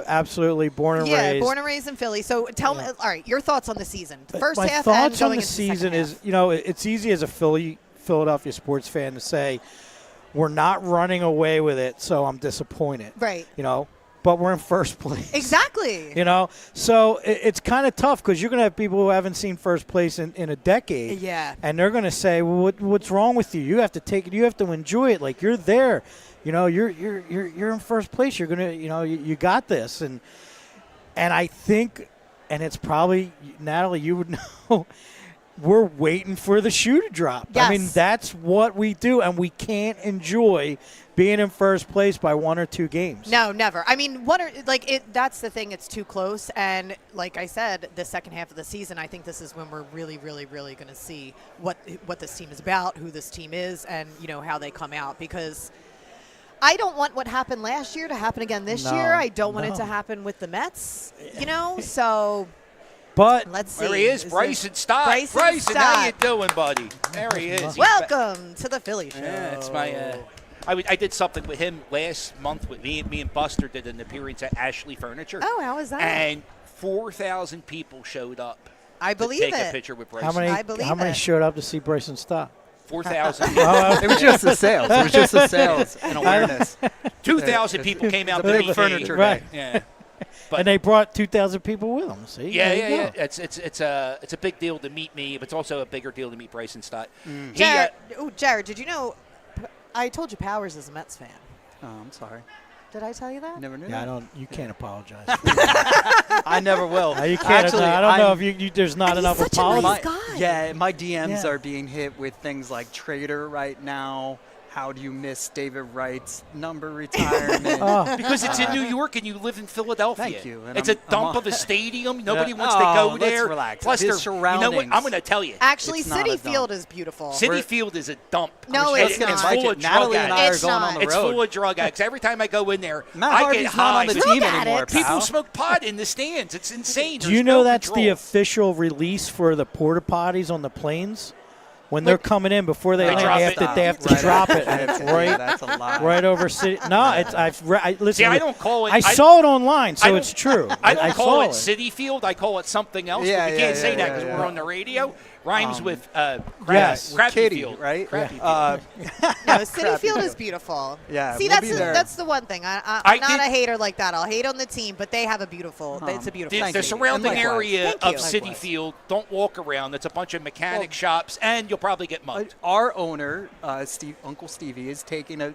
absolutely born and Yeah, raised. born and raised in Philly. So tell me, all right, your thoughts on the season. The first My half thoughts and on going the into season second is, half. it's easy as a Philadelphia sports fan to say we're not running away with it, so I'm disappointed. Right. But we're in first place. Exactly. So it's kind of tough because you're going to have people who haven't seen first place in a decade. Yeah. And they're going to say, well, what's wrong with you? You have to take it. You have to enjoy it. Like, you're there. You're in first place. You're going to, you got this. And I think, and it's probably, Natalie, you would know, we're waiting for the shoe to drop. Yes. I mean, that's what we do, and we can't enjoy being in first place by 1 or 2 games. No, never. I mean, that's the thing. It's too close. And like I said, the second half of the season, I think this is when we're really, really, really going to see what this team is about, who this team is, and, how they come out. Because I don't want what happened last year to happen again this year. I don't want it to happen with the Mets, so... But let's see. There he is, Bryson Stott. Bryson, how you doing, buddy? There he is. Welcome to the Philly Show. Yeah, it's my. I did something with him last month with me. Me and Buster did an appearance at Ashley Furniture. Oh, how was that? And 4,000 people showed up. I believe to take it. a picture with Bryson. I many showed up to see Bryson Stott? 4,000. It was just the sales. It was just the sales and awareness. 2,000 people came out to Big meet furniture me. Right. Yeah. But and they brought 2,000 people with them. See? Yeah. There you go. It's a big deal to meet me, but it's also a bigger deal to meet Bryson Stott. Jared, did you know? I told you Powers is a Mets fan. Oh, I'm sorry. Did I tell you that? Never knew Yeah, that. you can't apologize. I never will. You can't. Actually, I don't know if there's not And he's enough such a apology. nice guy. Yeah, my DMs Yeah. are being hit with things like Trader right now. How do you miss David Wright's number retirement? Because it's in New York and you live in Philadelphia. Thank you. And It's I'm a dump on- of a stadium. Nobody Yeah. wants to go Oh, there. let's relax. Plus, His you know what? surroundings. I'm going to tell you. Actually, It's not City a dump. Field is beautiful. City Field is a dump. No, It- it's not. It's Like full it. of drug Natalie and I are It's going not. on the It's road. full of drug addicts. Every time I go in there, Matt I Harvey's get not high. on the Drug team anymore, addicts. People pal. smoke pot in the stands. It's insane. Do you know that's the official release for the porta potties on the planes? When they're coming in before they They land, drop they it. have to drop it, and it's Yeah, that's a lie. right over city. No, it's listen. See, I don't call it. I saw it online, so it's true. I don't call saw it City Field. I call it something else. Yeah, but we yeah, can't say yeah, that yeah, because yeah. we're on the radio. Rhymes with Yes. Crappy Kitty, Field. right? Crappy Yeah. Field. No, City Crap, Field yeah. is beautiful. Yeah, See, we'll be there. that's the one thing. I'm I not did- a hater like that. I'll hate on the team, but they have a beautiful. It's a beautiful. The, Thank the you. surrounding And likewise. area Thank of you. City Likewise. Field, don't walk around. It's a bunch of mechanic shops, and you'll probably get mugged. Our owner, Uncle Stevie, is taking a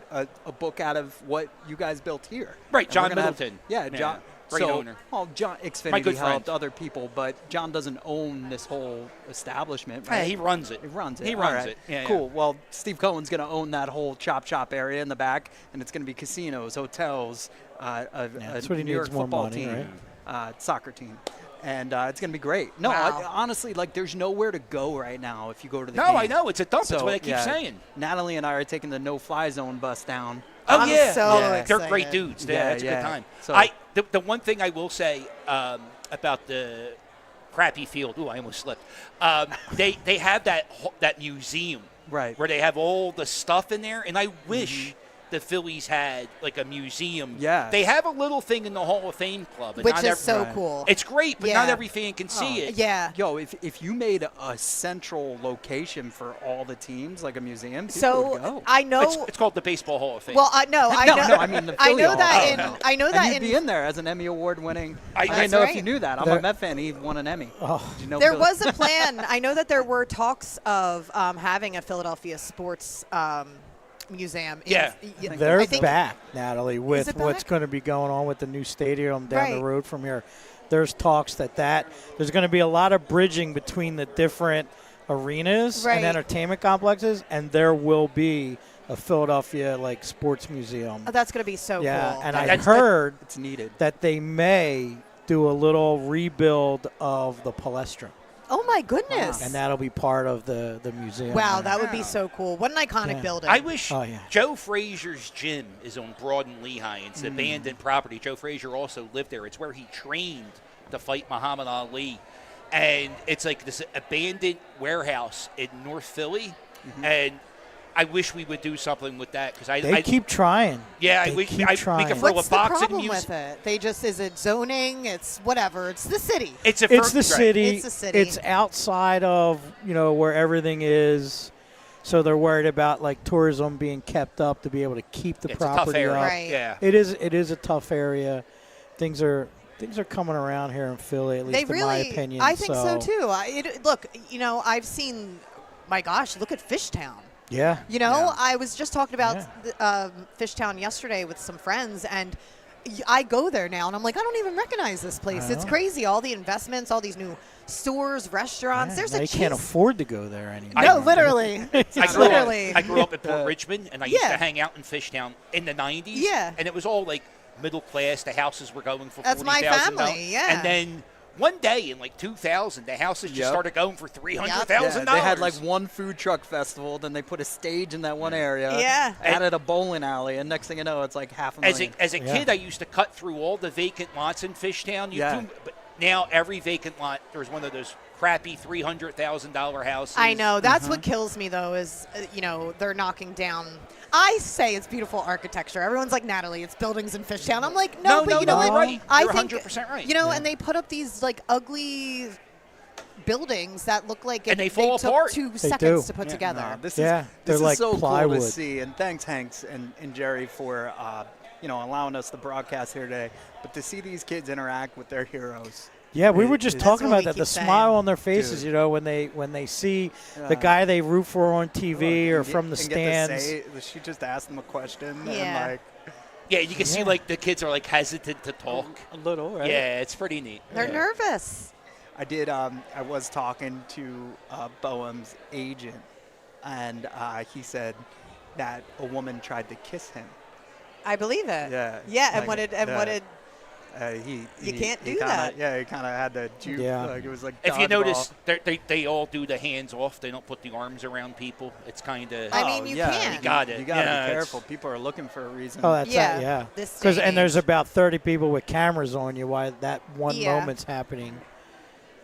book out of what you guys built here. Right, And John we're gonna have- Middleton. Yeah, Yeah, John. great so, owner. Well, John My Xfinity good helped friend. other people, but John doesn't own this whole establishment. Yeah, Right? he runs it. He runs it. He All runs right. it. Yeah, yeah. Cool. Well, Steve Cohen's going to own that whole chop shop area in the back, and it's going to be casinos, hotels, a that's what he New York needs more football money, team, soccer team. And it's going to be great. No, Wow. honestly, like there's nowhere to go right now if you go to the No, game. I know. It's a dump. So, That's what I keep yeah, saying. Natalie and I are taking the no-fly zone bus down. Oh, I'm yeah. so Oh, excited. they're great dudes. Yeah, Yeah, that's a yeah. good time. So- The one thing I will say about the crappy field, ooh, I almost slipped. They have that museum Right. where they have all the stuff in there, and I wish the Phillies had like a museum. Yeah. They have a little thing in the Hall of Fame club. And Which not is so Right. cool. It's great, but not Yeah. every fan can see it. Yeah. Yo, if you made a central location for all the teams, like a museum, people would So go. I know. It's called the Baseball Hall of Fame. Well, I know. no, I mean the I Philly know Hall. that Oh, in. no. I know And that you'd in. be in there as an Emmy award winning. I That's didn't know if right. you knew that. I'm There- a Met fan. He won an Emmy. Oh. Did you know There Philly- was a plan. I know that there were talks of having a Philadelphia sports museum. Yeah. They're I think- back, Natalie, with it what's back? going to be going on with the new stadium down the Right. road from here. There's talks that there's going to be a lot of bridging between the different arenas Right. and entertainment complexes, and there will be a Philadelphia like sports museum. Oh, that's going to be so yeah, cool. and I That's- heard It's needed. that they may do a little rebuild of the Palestra, Oh my goodness. and that'll be part of the museum. Wow, there. that would be so cool. What an iconic Yeah. building. I wish Oh, yeah. Joe Frazier's gym is on Broad and Lehigh. It's Mm. abandoned property. Joe Frazier also lived there. It's where he trained to fight Muhammad Ali. And it's like this abandoned warehouse in North Philly. Mm-hmm. And I wish we would do something with that because They keep trying. Yeah, They we keep can trying. throw What's a the boxing problem with it? They just, is it zoning? It's whatever. It's the city. It's The city. It's the city. It's outside of where everything is. So they're worried about like tourism being kept up to be able to keep the It's a tough property area. up. Right. Yeah. It is a tough area. Things are coming around here in Philly, at least They in my opinion. I think so too. Look, I've seen. My gosh, look at Fishtown. Yeah. I was just talking about Fishtown yesterday with some friends, and I go there now, and I'm like, I don't even recognize this place. It's crazy. All the investments, all these new stores, restaurants. Yeah, There's now a you can't afford to go there anymore. No, literally. Literally. I grew up in Port Richmond, and I used Yeah. to hang out in Fishtown in the 90s. Yeah. And it was all like middle class. The houses were going for That's my $40,000. family, yeah. And then one day in like 2000, the houses just Yep. started going for $300,000. Yeah, they had like one food truck festival, then they put a stage in that one area. Yeah. Added a bowling alley, and next thing you know, it's like $500,000. As a kid, I used to cut through all the vacant lots in Fishtown. But now every vacant lot, there's one of those crappy $300,000 houses. I know. That's what kills me, though, is, they're knocking down. I say it's beautiful architecture. Everyone's like, Natalie, it's buildings in Fishtown. I'm like, no, but you know what? right. I You're think, 100% right. and they put up these, like, ugly buildings that look like And they fall took apart. 2 They seconds do. to put Yeah, together. no, this Yeah, is they're this like is so plywood. cool to see, and thanks Hanks and Jerry for allowing us to broadcast here today. But to see these kids interact with their heroes. Yeah, we were just That's talking what about we that. keep The saying. smile on their faces, Dude. when they see the guy they root for on TV or And from the and get to stands. say- she just asked them a question, Yeah. and like Yeah, you can see Yeah. like the kids are like hesitant to talk. a little, right? Yeah, it's pretty neat. They're nervous. I did. I was talking to Boehm's agent, and he said that a woman tried to kiss him. I believe it. Yeah. Yeah, and like, what did he can't he do kinda, that. Yeah, he kind of had to juke. Yeah. Like it was like If you dodgeball. notice, they all do the hands off. They don't put the arms around people. It's kind of. I mean, you yeah, can. You got it. You got to Yeah, be it's- careful. People are looking for a reason. Oh, that's Yeah, yeah. this And there's stage. about 30 people with cameras on you while that one Yeah. moment's happening.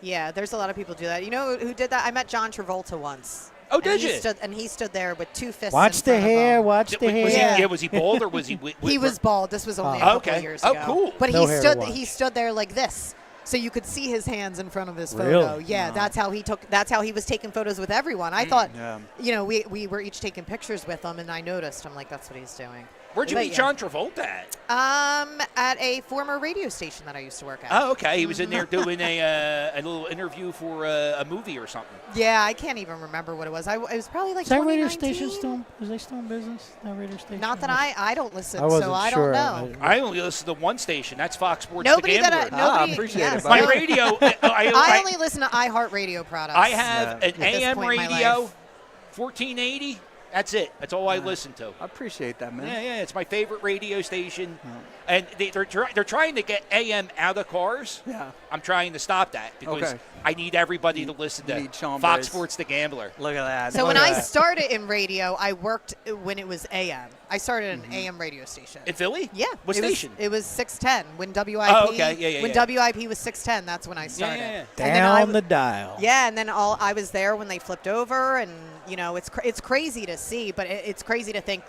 Yeah, there's a lot of people do that. You know who did that? I met John Travolta once. Oh, And did he you? stood there with 2 fists. Watch in the front of hair. him. Watch the Was hair. he, was he bald or was he? He was bald. This was only a Oh. couple Okay. years Oh, ago. cool. But No hair to watch. he stood there like this, so you could see his hands in front of his photo. Really? Yeah, Wow. that's how he was taking photos with everyone. I thought, Yeah. we were each taking pictures with him, and I noticed. I'm like, that's what he's doing. Where'd you But meet yeah. John Travolta at? At a former radio station that I used to work at. Oh, okay. He was in there doing a little interview for a movie or something. Yeah, I can't even remember what it was. It was probably like Is that radio 2019? station still? Is they still in business? That radio station? Not that I don't listen, I wasn't so I sure. don't know. I only listen to one station. That's Fox Sports. Nobody the that Gambler. nobody. appreciate yes, it, My buddy. radio. I only listen to iHeartRadio products. I have Yeah. an this AM point in my radio, life. 1480. That's it. That's all I listen to. I appreciate that, man. Yeah, it's my favorite radio station, and they're trying to get AM out of cars. Yeah. I'm trying to stop that because Okay. I need everybody to listen you to need Sean Fox Brace. Sports The Gambler. Look at that. So when Look I at that. started in radio, I worked when it was AM. I started an AM radio station. In Philly? Yeah. What it station? Was, it was 610 when WIP. Oh, okay. Yeah, When WIP was 610, that's when I started. yeah. And then Down the dial. Yeah, and then I was there when they flipped over, and it's crazy to see, but it's crazy to think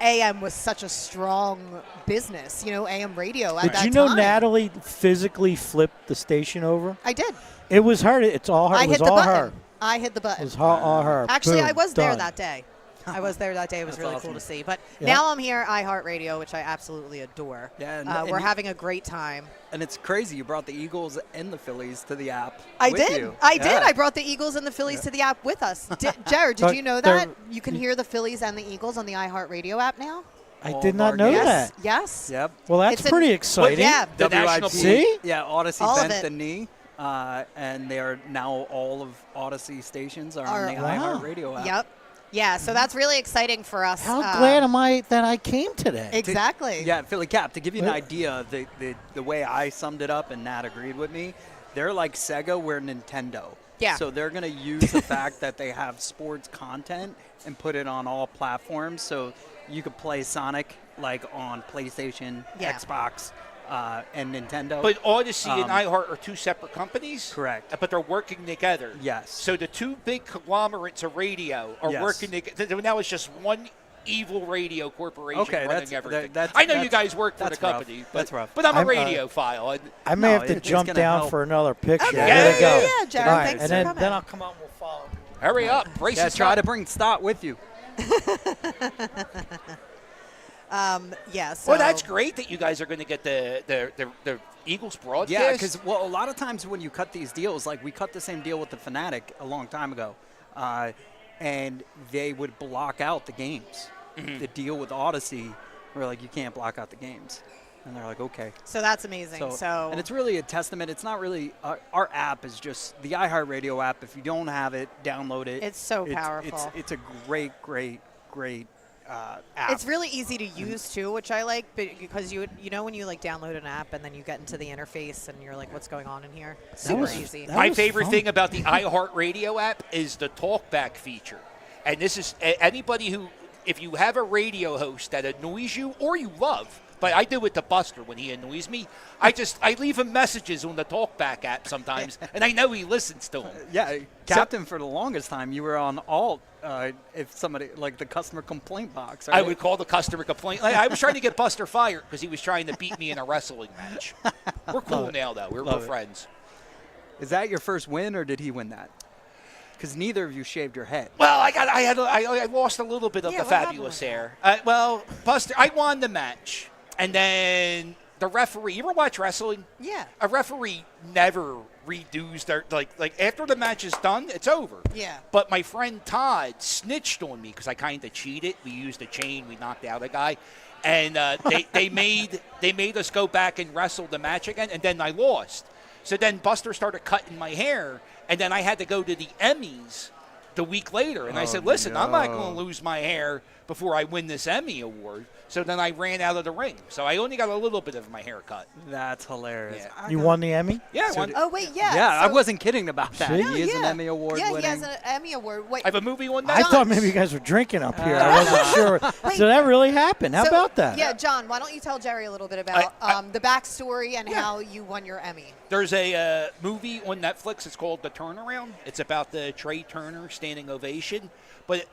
AM was such a strong business. AM radio at Did that you know time. Natalie physically flipped the station over? I did. It was her. It's all her. I It was hit the all button. her. I hit the It button. was all her. Actually, Boom, I was there done. that day. I was there that day. It was That's really awesome. cool to see. But Yeah. now I'm here at iHeartRadio, which I absolutely adore. Yeah, and We're you- having a great time. And it's crazy. You brought the Eagles and the Phillies to the app. I with did. you. I did. Yeah. I brought the Eagles and the Phillies to the app with us. Jared, did But you know they're- that? You can hear the Phillies and the Eagles on the iHeartRadio app now? I All did of not our know games. that. Yes. Yep. Well, that's It's a- pretty Well, exciting. yeah. The National See? Yeah, Odyssey All of bent it. the knee, and they are now all of Odyssey stations are on the Wow. iHeartRadio app. Yep. Yeah, so that's really exciting for us. How glad am I that I came today? Exactly. Yeah, Philly Cap, to give you an What? idea, the way I summed it up and Nat agreed with me, they're like Sega, we're Nintendo. Yeah. So they're going to use the fact that they have sports content and put it on all platforms. So you could play Sonic like on PlayStation, Yeah. Xbox, and Nintendo. But Odyssey and iHeart are two separate companies? Correct. But they're working together. Yes. So the two big conglomerates of radio are Yes. working together. Now it's just one evil radio corporation Okay, running everything. that's I know you that's- guys work for the that's rough. company. But, That's rough. But I'm a I'm, radiophile. And I may No, have to it's jump gonna down help. for another picture. Okay. I gotta go. Yeah, Jared, All right, thanks and for then, coming. then I'll come out and we'll follow. hurry up. Brace Yeah, yourself. try to bring Stott with you. Yeah. So Well, that's great that you guys are going to get the Eagles broadcast. Yeah, because a lot of times when you cut these deals, like we cut the same deal with the Fanatic a long time ago, and they would block out the games. The deal with Odyssey, we're like, you can't block out the games, and they're like, okay. So that's amazing. So and it's really a testament. It's not really our app is just the iHeartRadio app. If you don't have it, download it. It's so powerful. It's a great app. it's really easy to use too, which I like, because you know when you like download an app and then you get into the interface and you're like, what's going on in here? Super was- easy. that My was favorite fun. thing about the iHeartRadio app is the talkback feature. And this is anybody who, if you have a radio host that annoys you or you love, but I do it to Buster when he annoys me, I leave him messages on the talkback app sometimes, and I know he listens to them. Yeah, Captain, for the longest time, you were on alt. If somebody, like the customer complaint box. I right? would call the customer complaint. I was trying to get Buster fired because he was trying to beat me in a wrestling match. We're cool now, though. We're Love it. friends. Is that your first win, or did he win that? Because neither of you shaved your head. Well, I lost a little bit of Yeah, the what happened fabulous with hair. Well, Buster, I won the match, and then the referee. You ever watch wrestling? Yeah. A referee never redos their like after the match is done, it's over. Yeah. But my friend Todd snitched on me because I kind of cheated. We used a chain. We knocked out a guy, and they made us go back and wrestle the match again, and then I lost. So then Buster started cutting my hair, and then I had to go to the Emmys the week later. And I said, listen, I'm not going to lose my hair before I win this Emmy award. So then I ran out of the ring. So I only got a little bit of my hair cut. That's hilarious. Yeah. You won the Emmy? Yeah, So I won. Oh wait, yeah. Yeah, I so- wasn't kidding about that. See? He is an Emmy Award Yeah, winning. he has an Emmy Award. Wait, I have a movie on I that. thought maybe you guys were drinking up here. I wasn't sure. So that really happened. How so- about that? Yeah, John, why don't you tell Jerry a little bit about the backstory and how you won your Emmy? There's a movie on Netflix. It's called The Turnaround. It's about the Trea Turner standing ovation. But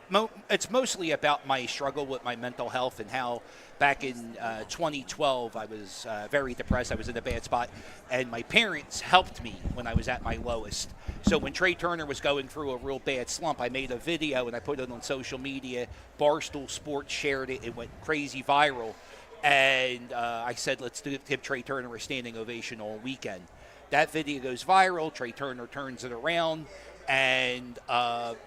it's mostly about my struggle with my mental health and how back in 2012 I was very depressed. I was in a bad spot. And my parents helped me when I was at my lowest. So when Trea Turner was going through a real bad slump, I made a video and I put it on social media. Barstool Sports shared it. It went crazy viral. And I said, let's give Trea Turner a standing ovation all weekend. That video goes viral. Trea Turner turns it around. And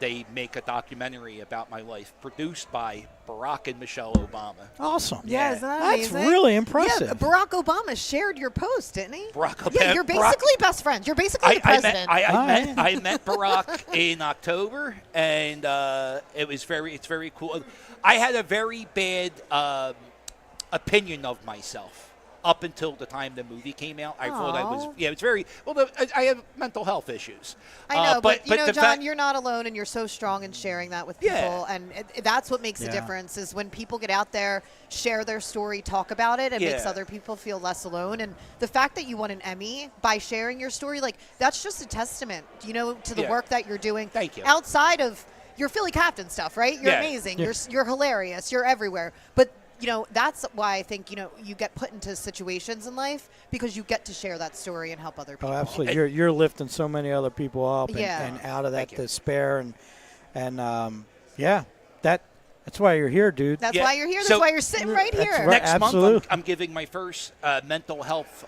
they make a documentary about my life, produced by Barack and Michelle Obama. Awesome. Yeah, isn't that That's amazing? really impressive. Yeah, Barack Obama shared your post, didn't he? Barack Obama. Yeah, you're basically best friends. You're basically the president. I met Barack in October, and it's very cool. I had a very bad opinion of myself up until the time the movie came out. I thought I was, Aw. it's very, well, I have mental health issues. I know, but you know, the John, fact- you're not alone, and you're so strong in sharing that with people, Yeah. and that's what makes the Yeah. difference. Is when people get out there, share their story, talk about it, and makes Yeah. other people feel less alone. And the fact that you won an Emmy by sharing your story, like that's just a testament, you know, to the Yeah. work that you're doing. Thank you. Outside of your Philly Captain stuff, right? You're Yeah. amazing. Yeah. You're hilarious. You're everywhere. But you know, that's why I think, you know, you get put into situations in life because you get to share that story and help other people. Oh, absolutely. You're lifting so many other people up and, Yeah. and out of that Thank you. despair and yeah, that's why you're here, dude. That's Yeah. why you're here. That's So- why you're sitting right That's here. right. Next Absolutely. month, I'm giving my first mental health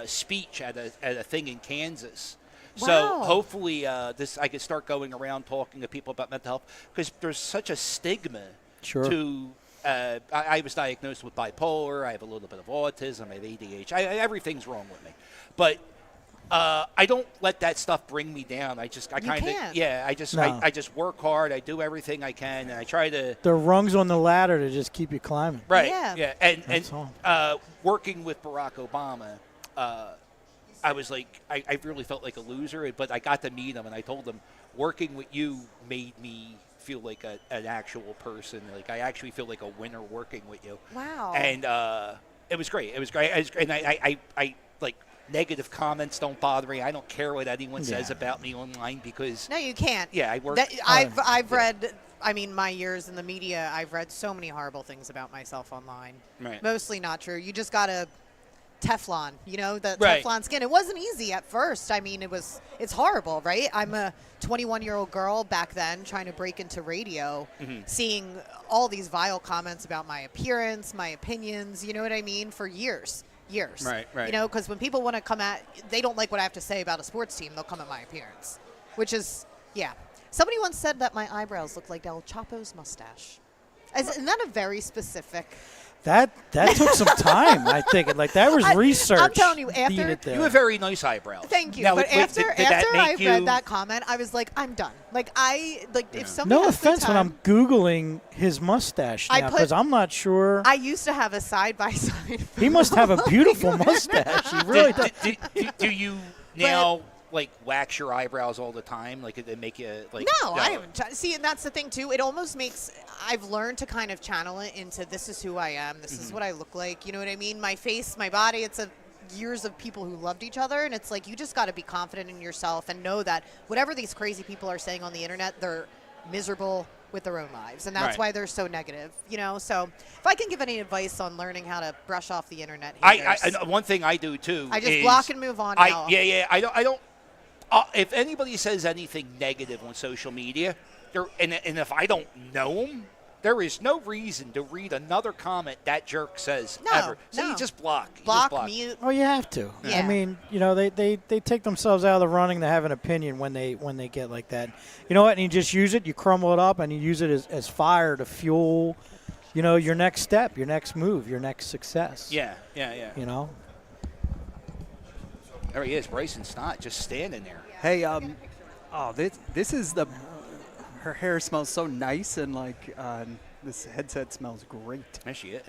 speech at a thing in Kansas. So Wow. hopefully, I can start going around talking to people about mental health because there's such a stigma Sure. to. I was diagnosed with bipolar. I have a little bit of autism. I have ADHD. Everything's wrong with me, but I don't let that stuff bring me down. I kind of can't. No. I just work hard. I do everything I can, and I try to. The rungs on the ladder to just keep you climbing. Right. Yeah. That's all. Working with Barack Obama, I was like, I really felt like a loser, but I got to meet him, and I told him, working with you made me feel like an actual person. Like I actually feel like a winner working with you. Wow. And It was great. It was great. And I like negative comments don't bother me. I don't care what anyone says about me online because No, you can't. yeah, I work. I've read. I mean, my years in the media, I've read so many horrible things about myself online. Right. Mostly not true. You just gotta Teflon, the Right. Teflon skin. It wasn't easy at first. I mean, it's horrible, right? I'm a 21-year-old girl back then trying to break into radio, seeing all these vile comments about my appearance, my opinions, you know what I mean, for years. Right. Because when people want to come at, they don't like what I have to say about a sports team, they'll come at my appearance, which is, yeah. Somebody once said that my eyebrows look like El Chapo's mustache. Isn't that a very specific? That took some time, I think. Like, that was research. I'm telling you, after needed there. You have very nice eyebrows. Thank you. Now, But wait, after did that I make read you- that comment, I was like, I'm done. If somebody No has the offense when time, I'm Googling his mustache I now, put- because I'm not sure. I used to have a side-by-side. He must have a beautiful mustache. He really does. Do you now like wax your eyebrows all the time? Like it make you like? No, I haven't. See, and that's the thing too. It almost makes. I've learned to kind of channel it into this is who I am. This is what I look like. You know what I mean? My face, my body. It's years of people who loved each other, and it's like you just got to be confident in yourself and know that whatever these crazy people are saying on the internet, they're miserable with their own lives, and that's Right. why they're so negative. So if I can give any advice on learning how to brush off the internet, I haters, one thing I do too. I just is block and move on now. I don't. If anybody says anything negative on social media, and if I don't know them, there is no reason to read another comment that jerk says ever. So no. you just block. Mute. Oh, you have to. Yeah. I mean, they take themselves out of the running to have an opinion when they get like that. You know what? And you just use it. You crumble it up, and you use it as fire to fuel, your next step, your next move, your next success. Yeah. There he is, Bryson Stott, just standing there. Hey, this is her hair smells so nice, and this headset smells great. There she is.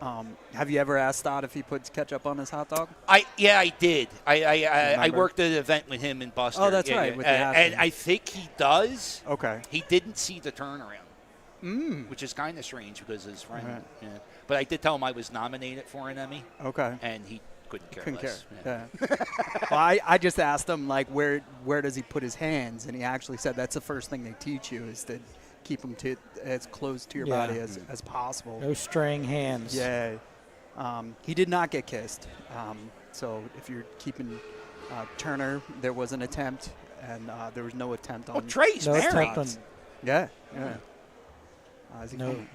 Have you ever asked Stott if he puts ketchup on his hot dog? I did. I Remember? worked at an event with him in Buster. Oh, that's right, with the and Aspen. I think he does. Okay. He didn't see the turnaround, which is kind of strange because his friend. Right. Yeah. But I did tell him I was nominated for an Emmy, Okay. and he couldn't care Couldn't less. care. Yeah. Well, I just asked him where does he put his hands, and he actually said that's the first thing they teach you is to keep them as close to your Yeah. body as possible. No straying hands. Yeah. He did not get kissed. So if you're keeping Turner, there was an attempt, and there was no attempt on. Oh, Trea's No married. attempt on, Yeah. Is he No. coming?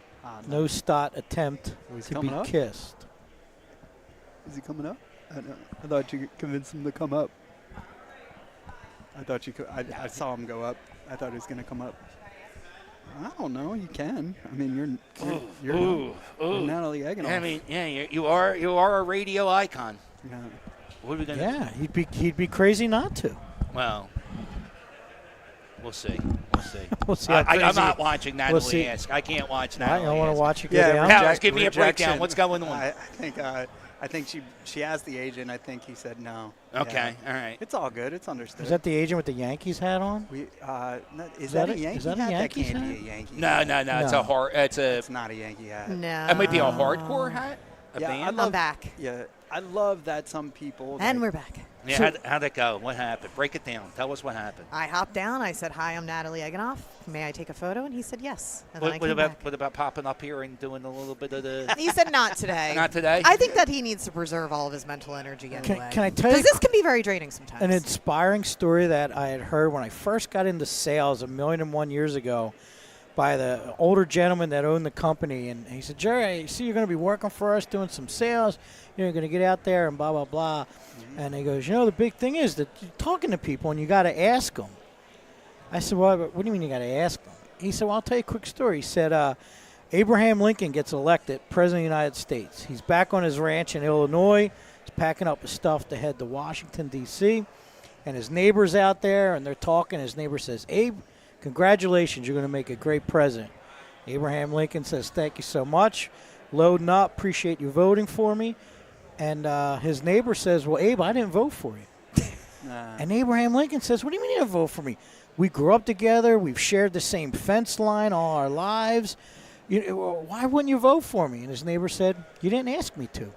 no Stott attempt he's to be coming up? kissed. Is he coming up? I thought you convinced him to come up. I thought you could. I saw him go up. I thought he was going to come up. I don't know. You can. I mean, you're Natalie Eggenoff. I mean, yeah, you are a radio icon. Yeah. What are we gonna? Yeah, he'd be crazy not to. Well, we'll see. We'll see how I'm crazy- not watching Natalie we'll see. Ask. I can't watch I Natalie. don't want to Ask. watch it go Yeah, down. Alex, give me a breakdown. What's going on? I think she asked the agent. I think he said no. Okay, Yeah. all right. It's all good. It's understood. Is that the agent with the Yankees hat on? Is that that a a- Yankee is that a hat? Yankees That can't hat? be a Yankee. No. It's No. a hard. It's a. It's not a Yankee hat. No. It might be a hardcore hat. A Yeah, band. I'm back. Yeah, I love that some people. And we're back. Yeah. How'd it go? What happened? Break it down. Tell us what happened. I hopped down. I said, "Hi, I'm Natalie Eggenoff. May I take a photo?" And he said, "Yes." And then I came back. What about popping up here and doing a little bit of the? He said, "Not today." Not today? I think that he needs to preserve all of his mental energy anyway. Can I tell you Because this can be very draining sometimes. an inspiring story that I had heard when I first got into sales 1,001 years ago by the older gentleman that owned the company. And he said, "Jerry, I see you're going to be working for us doing some sales. You're going to get out there and blah, blah, blah." And he goes, "The big thing is that you're talking to people and you got to ask them." I said, "Well, what do you mean you got to ask them?" He said, "Well, I'll tell you a quick story." He said, Abraham Lincoln gets elected President of the United States. He's back on his ranch in Illinois. He's packing up his stuff to head to Washington, D.C. And his neighbor's out there, and they're talking. His neighbor says, "Abe, congratulations, you're going to make a great president." Abraham Lincoln says, "Thank you so much. Loading up. Appreciate you voting for me." And his neighbor says, "Well, Abe, I didn't vote for you." And Abraham Lincoln says, "What do you mean you didn't vote for me? We grew up together. We've shared the same fence line all our lives. Why wouldn't you vote for me? And his neighbor said, you didn't ask me to.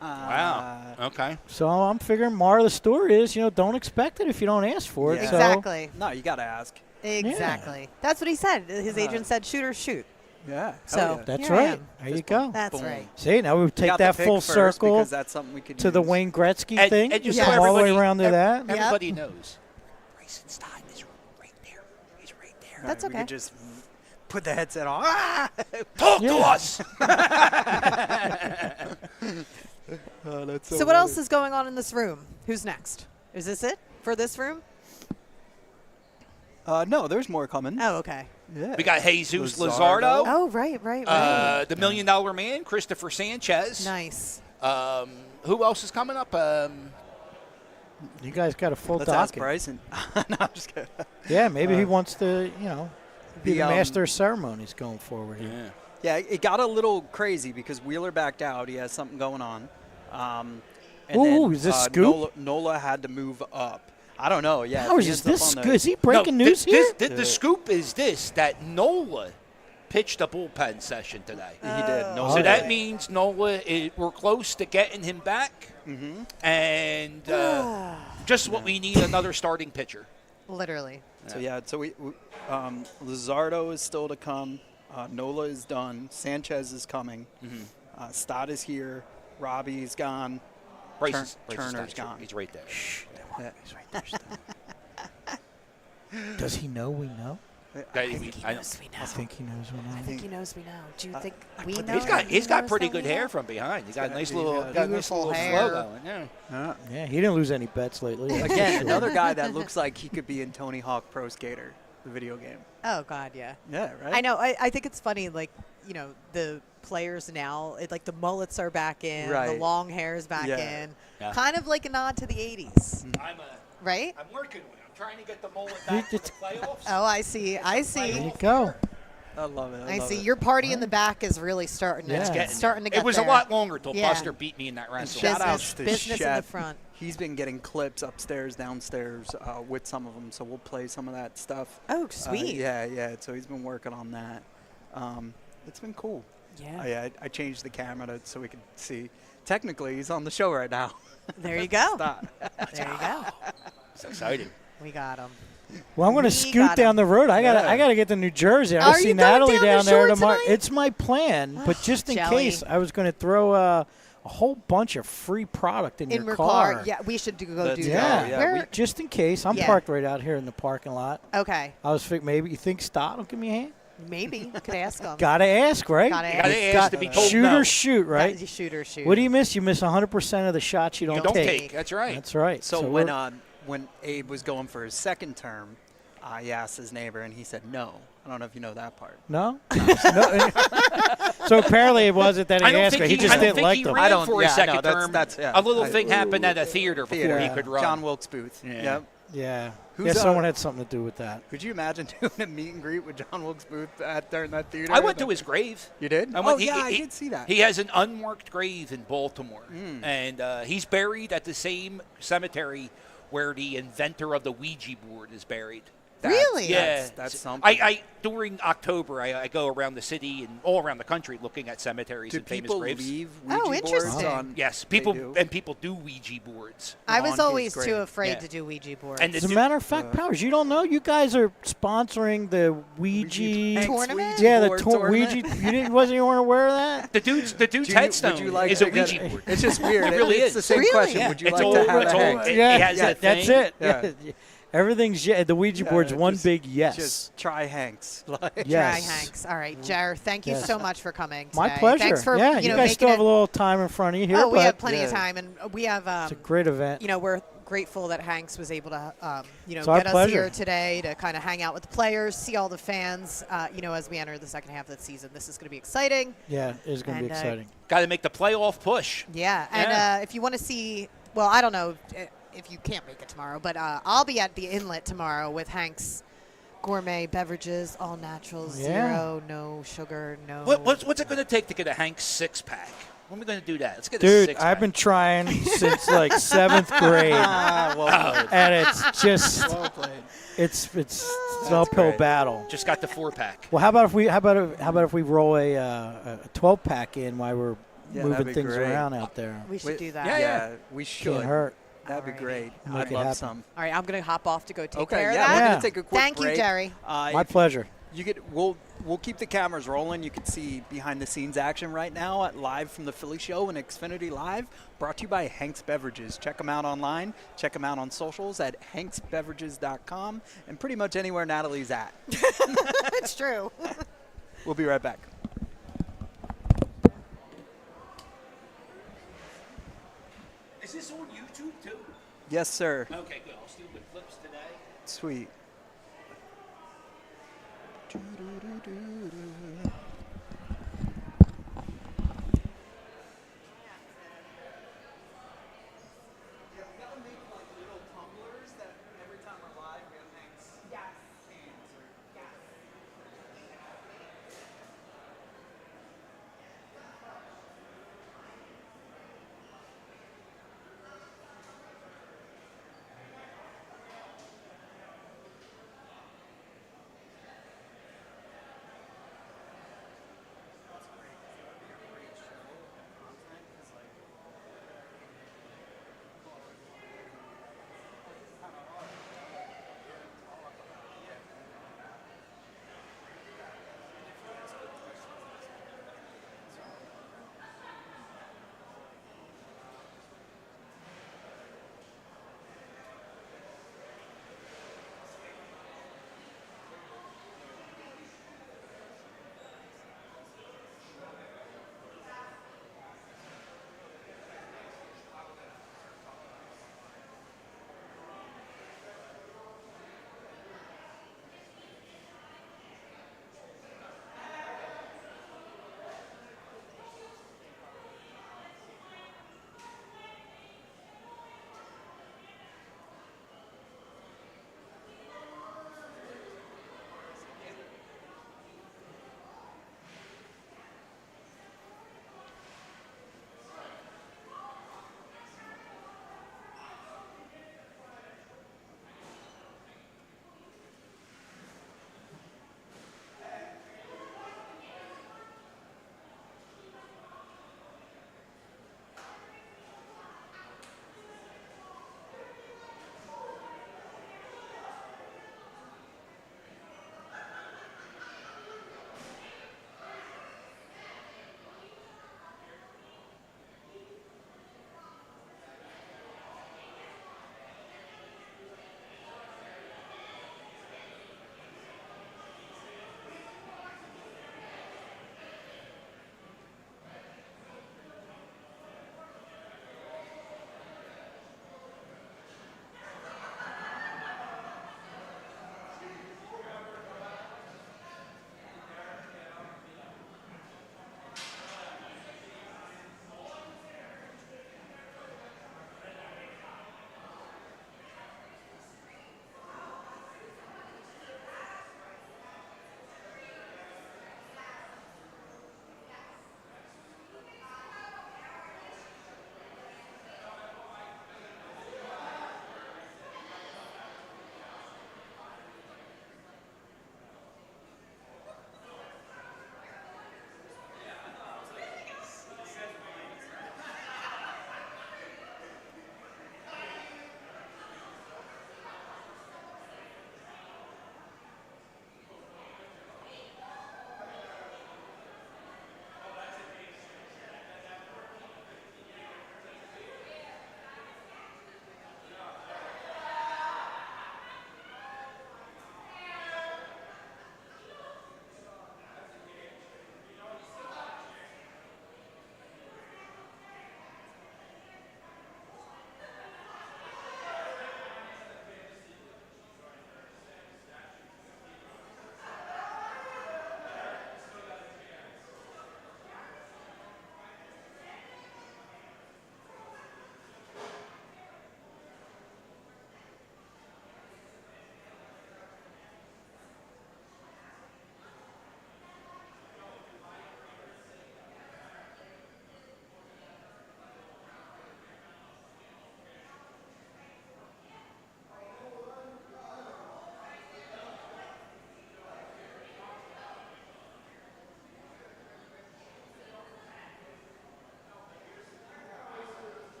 Wow. Okay. So I'm figuring moral of the story is, don't expect it if you don't ask for it. Yeah. So, Exactly. No, you got to ask. Exactly. That's what he said. His agent said, shoot or shoot. Yeah. So hell yeah. that's here I right. am. There you go. That's Boom. right. See, now we You take got that the pick full first circle because that's something we could to the use. Wayne Gretzky And- thing. and just You so come all the way everybody- around to that. Yep. Everybody knows. Bryson's time is right there. He's right there. That's We okay. could just put the headset on. Ah! Talk to Yeah. us. Oh, that's So what else is going on in this room? Who's next? Is this it for this room? No, there's more coming. Oh, okay. Yeah. We got Jesus Luzardo. Luzardo, Oh, right. the $1 Million Man, Christopher Sanchez. Nice. Who else is coming up? You guys got a full Let's ask docket. Bryson. No, I'm just kidding. Yeah, maybe he wants to, be The, the master of ceremonies going forward here. Yeah, it got a little crazy because Wheeler backed out. He has something going on. And Ooh, then, is this scoop? Nola had to move up. I don't know. Yeah. How if he is ends this? up on the- Is he breaking news here? The scoop is this, that Nola pitched a bullpen session today. He did. Nola So did. that means Nola, we're close to getting him back. And just what we need, another starting pitcher. Literally. So yeah, so we Luzardo is still to come. Nola is done. Sanchez is coming. Stott is here. Robbie's gone. Bryson's Turner's gone. He's right there. Yeah. Does he know we know? That- He I knows we know. I think he knows we know. I think he knows we know. Do you think we put know? the- He's got knows pretty that good we hair know? from behind. He's got a nice he's little, got got a nice beautiful little hair. flow going. Yeah. Yeah, he didn't lose any bets lately. Again, another guy that looks like he could be in Tony Hawk Pro Skater, the video game. Oh, God, yeah. Yeah, right. I know. I think it's funny, the players now, like the mullets are back in, the Right. long hair is back Yeah. in. Yeah. Kind of like a nod to the 80s, right? I'm working with it. I'm trying to get the mullet back for the playoffs. Oh, I see. There you go. I love it. I love see. it. Your party in the back is really starting to, Yeah. It's Getting starting to get it was there. a lot longer till Yeah. Buster beat me in that wrestle. Shout Business- outs to business in the Sheff. front. He's been getting clips upstairs, downstairs with some of them, so we'll play some of that stuff. Oh, sweet. Yeah. So he's been working on that. It's been cool. Yeah. I changed the camera so we could see. Technically, he's on the show right now. There you go. Stop. There you go. It's exciting. We got him. Well, I'm going to We scoot got down him. the road. I Yeah. got to get to New Jersey. I Are see you going Natalie down the down there shore tomorrow. tonight? It's my plan, but just in Jelly. case, I was going to throw a whole bunch of free product in, In your your car. car. Yeah, we should go Let's do go. that. Yeah, Where- Just in case. I'm Yeah. parked right out here in the parking lot. okay. I was thinking maybe you think Stott will give me a hand? Maybe. Could ask him. Got to ask, right? Gotta You gotta ask to be told Shoot no. or shoot, right? That- Shoot or shoot. What do you miss? You miss 100% of the shots you don't, Don't take. take. That's right. That's right. So we're- when Abe was going for his second term, he asked his neighbor, and he said no. I don't know if you know that part. No? No. So apparently it wasn't that he I don't asked think her. He I just don't didn't think like he them. ran I don't- for his yeah, second no, that's- term. that's- yeah. A little I- thing happened at a theater before he could run. John Wilkes Booth. Yeah. Yep. Yeah. Who's, Yeah, someone had something to do with that. Could you imagine doing a meet and greet with John Wilkes Booth during that theater? I went to his grave. You did? I Oh, went- yeah, I did see that. He has an unmarked grave in Baltimore, and he's buried at the same cemetery where the inventor of the Ouija board is buried. Really? Yeah, That's something. I during October I go around the city and all around the country looking at cemeteries Do and famous people graves. leave Oh, Ouija boards interesting. on? Yes, They people do? and people do Ouija boards. I on was his always grave. too afraid Yeah. to do Ouija boards. And As a matter of fact, Powers, you don't know? You guys are sponsoring the Ouija. Hank's Tournament? Ouija Yeah, the board Ouija. tournament. You weren't aware of that? The dude's Would headstone you like is a to get- Ouija board. It's just weird. It really it's is. the same Really? question. Yeah. Would you It's like all- to have it's a all- Hank? it- Yeah, has that that's thing. it. Yeah. Everything's the Ouija board's one just- big yes. Just try Hanks. Try yes. Hanks. All right, Jer, thank you Yes. so much for coming today. My pleasure. Thanks for yeah, you know, guys making still have it. a little time in front of you here. Oh, we but have plenty of Yeah. time, and we have. It's a great event. You know, we're grateful that Hanks was able to, It's our get us pleasure. here today to kind of hang out with the players, see all the fans. As we enter the second half of the season, this is going to be exciting. Yeah, it's going to be And, exciting. Got to make the playoff push. Yeah, and Yeah. if you want to see, well, I don't know if you can't make it tomorrow, but I'll be at the Inlet tomorrow with Hank's gourmet beverages, all natural, Yeah. zero, no sugar, no. What's it going to take to get a Hank's six-pack? When are we going to do that? Let's get a Dude, six-pack. I've been trying since like 7th grade, Well played. and it's just Well played. it's It's an uphill great. battle. Just got the 4-pack. Well, how about if we roll a 12-pack in while we're that'd moving be things great. around out there? We should Wait, do that. Yeah. We should. Can't hurt. That'd be Alrighty. great. Make I'd it love happen. some. All right, I'm going to hop off to go take Okay, care of yeah, that. we're Yeah. gonna take a quick Thank break. you, Jerry. My pleasure. We'll keep the cameras rolling. You can see behind the scenes action right now at live from the Philly show and Xfinity Live, brought to you by Hank's Beverages. Check them out online. Check them out on socials at hanksbeverages.com and pretty much anywhere Natalie's at. It's true. We'll be right back. Is this on YouTube too? Yes, sir. Okay, good. I'll steal the clips today. Sweet.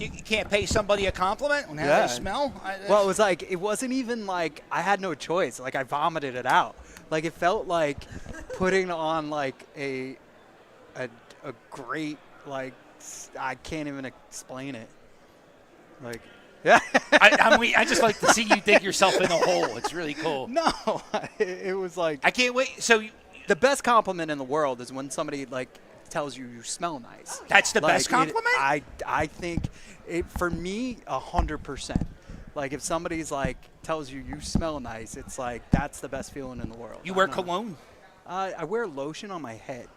you can't pay somebody a compliment on how they smell? Well, it was like, it wasn't even like I had no choice. Like, I vomited it out. Like, it felt like putting on, like, a great, like, I can't even explain it. Like, yeah. I just like to see you dig yourself in a hole. It's really cool. No, it was like. I can't wait. So the best compliment in the world is when somebody, like, tells you smell nice. That's the best compliment? I think, for me, 100%. Like, if somebody's, like, tells you smell nice, it's like, that's the best feeling in the world. You wear cologne? I wear lotion on my head.